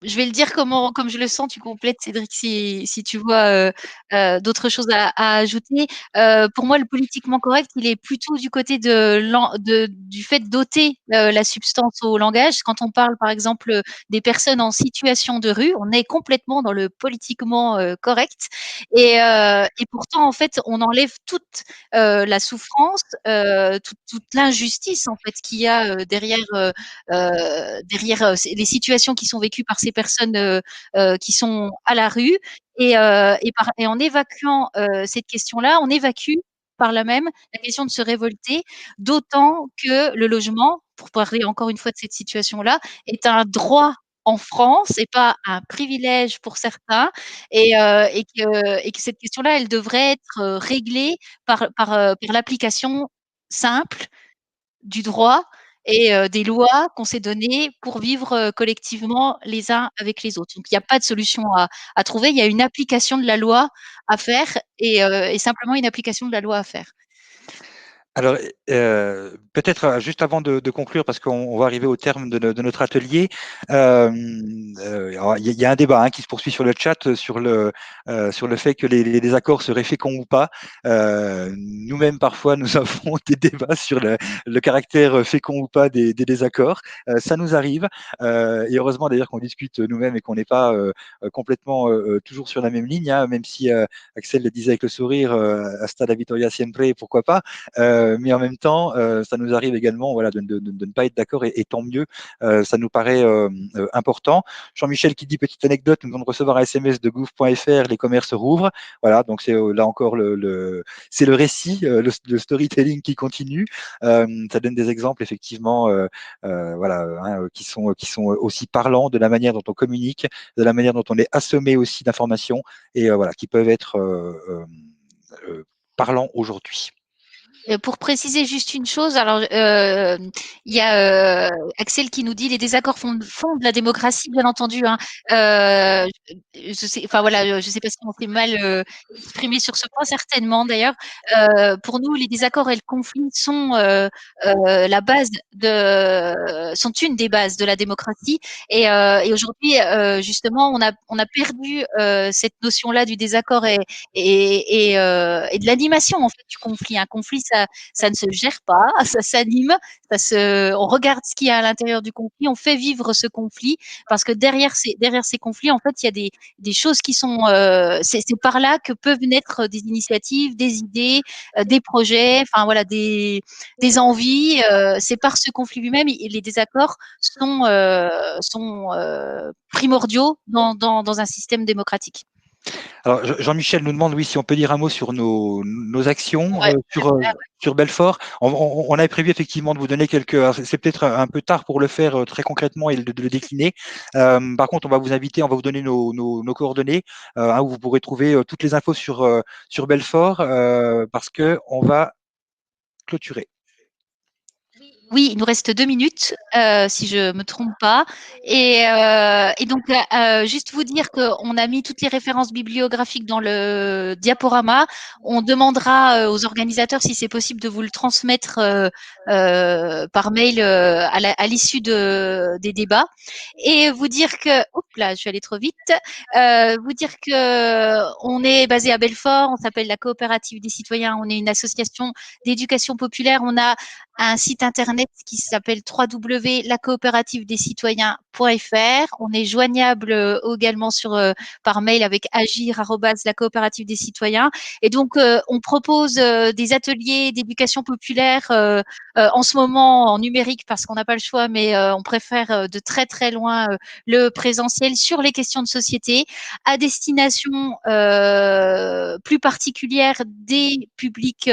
je vais le dire comme je le sens, tu complètes, Cédric, si tu vois d'autres choses à ajouter. Pour moi, le politiquement correct, il est plutôt du côté du fait d'ôter la substance au langage. Quand on parle, par exemple, des personnes en situation de rue, on est complètement dans le politiquement correct. Et pourtant, en fait, on enlève toute la souffrance, toute l'injustice, en fait, qu'il y a derrière les situations qui sont vécues par ces personnes qui sont à la rue. Et en évacuant cette question-là, on évacue par là même la question de se révolter, d'autant que le logement, pour parler encore une fois de cette situation-là, est un droit en France et pas un privilège pour certains, et que cette question-là, elle devrait être réglée par l'application simple du droit et des lois qu'on s'est données pour vivre collectivement les uns avec les autres. Donc il n'y a pas de solution à trouver, il y a une application de la loi à faire, et simplement une application de la loi à faire. Alors, peut-être juste avant de conclure, parce qu'on va arriver au terme de notre atelier, alors, il y a un débat qui se poursuit sur le chat sur le fait que les désaccords seraient féconds ou pas. Nous-mêmes, parfois, nous avons des débats sur le caractère fécond ou pas des désaccords. Ça nous arrive, et heureusement d'ailleurs qu'on discute nous-mêmes et qu'on n'est pas complètement toujours sur la même ligne, même si Axel le disait avec le sourire, hasta la Vittoria siempre, pourquoi pas. Mais en même temps, ça nous arrive également, voilà, de ne pas être d'accord, et tant mieux. Ça nous paraît important. Jean-Michel qui dit, petite anecdote, nous venons de recevoir un SMS de gouv.fr, les commerces rouvrent. Voilà, donc c'est là encore c'est le récit, le storytelling qui continue. Ça donne des exemples effectivement, voilà, qui sont aussi parlants de la manière dont on communique, de la manière dont on est assommé aussi d'informations, et voilà, qui peuvent être parlants aujourd'hui. Pour préciser juste une chose, alors il y a Axel qui nous dit les désaccords fondent la démocratie, bien entendu. Hein. Je sais, enfin voilà, je sais pas si on s'est mal exprimé sur ce point, certainement d'ailleurs. Pour nous, les désaccords et le conflit sont sont une des bases de la démocratie. Et aujourd'hui, justement, on a perdu cette notion-là du désaccord et de l'animation en fait du conflit. Un conflit, ça ne se gère pas, ça s'anime, on regarde ce qu'il y a à l'intérieur du conflit, on fait vivre ce conflit, parce que derrière ces conflits, en fait, il y a des choses qui sont, c'est par là que peuvent naître des initiatives, des idées, des projets, enfin voilà, des envies. C'est par ce conflit lui-même, et les désaccords sont primordiaux dans un système démocratique. Alors, Jean-Michel nous demande, oui, si on peut dire un mot sur nos actions Ouais, sur Belfort. On avait prévu effectivement de vous donner quelques. C'est peut-être un peu tard pour le faire très concrètement et de le décliner. Par contre, on va vous inviter, on va vous donner nos coordonnées, où vous pourrez trouver toutes les infos sur Belfort, parce que on va clôturer. Oui, il nous reste 2 minutes, si je me trompe pas. Et donc, juste vous dire qu'on a mis toutes les références bibliographiques dans le diaporama. On demandera aux organisateurs si c'est possible de vous le transmettre par mail à l'issue des débats. Et vous dire que, oups là, je suis allée trop vite. Vous dire que on est basé à Belfort, on s'appelle la Coopérative des citoyens, on est une association d'éducation populaire. On a un site internet qui s'appelle www.lacoopérativedescitoyens.fr. On est joignable également par mail avec agir@lacoopérative des citoyens. Et donc, on propose des ateliers d'éducation populaire en ce moment en numérique parce qu'on n'a pas le choix, mais on préfère de très très loin le présentiel sur les questions de société à destination plus particulière des publics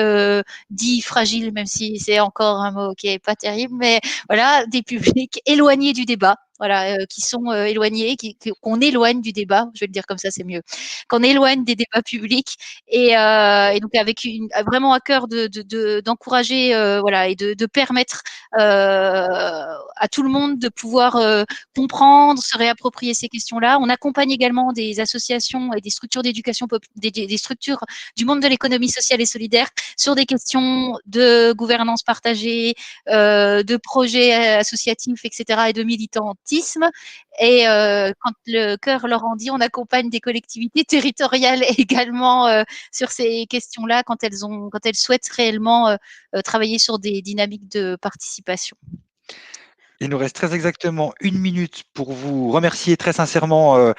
dits fragiles, même si c'est encore un mot qui est pas terrible, mais voilà, des publics éloignés du débat, voilà, qui sont éloignés, qu'on éloigne du débat, je vais le dire comme ça, c'est mieux, qu'on éloigne des débats publics, et donc avec vraiment à cœur d'encourager, voilà, et de permettre à tout le monde de pouvoir comprendre, se réapproprier ces questions-là. On accompagne également des associations et des structures d'éducation, des structures du monde de l'économie sociale et solidaire sur des questions de gouvernance partagée, de projets associatifs, etc., et de militantisme. Et quand le cœur leur en dit, on accompagne des collectivités territoriales également sur ces questions-là quand elles souhaitent réellement travailler sur des dynamiques de participation. Il nous reste très exactement 1 minute pour vous remercier très sincèrement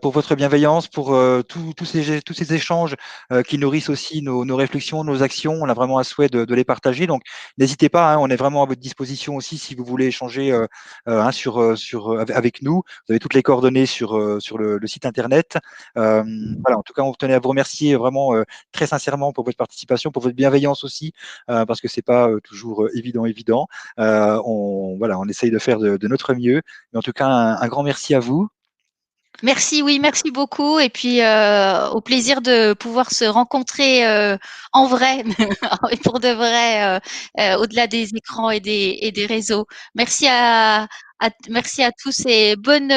pour votre bienveillance, pour tous ces échanges qui nourrissent aussi nos réflexions, nos actions. On a vraiment un souhait de les partager. Donc, n'hésitez pas, hein, on est vraiment à votre disposition aussi si vous voulez échanger avec nous. Vous avez toutes les coordonnées sur le site internet. Voilà, en tout cas, on tenait à vous remercier vraiment très sincèrement pour votre participation, pour votre bienveillance aussi, parce que c'est pas toujours évident. On essaye de faire de notre mieux. Mais en tout cas, un grand merci à vous. Merci, oui, merci beaucoup. Et puis, au plaisir de pouvoir se rencontrer en vrai, et pour de vrai, au-delà des écrans et des réseaux. Merci à tous et bonne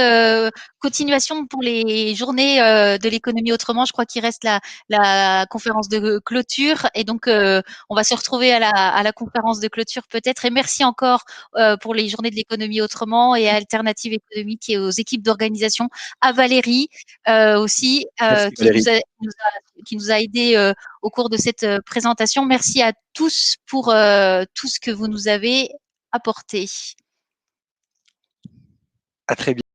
continuation pour les journées de l'économie autrement. Je crois qu'il reste la conférence de clôture. Et donc, on va se retrouver à la conférence de clôture peut-être. Et merci encore pour les journées de l'économie autrement et à Alternative économique et aux équipes d'organisation, à Valérie aussi, Merci Valérie. qui nous a aidés au cours de cette présentation. Merci à tous pour tout ce que vous nous avez apporté. À très bientôt.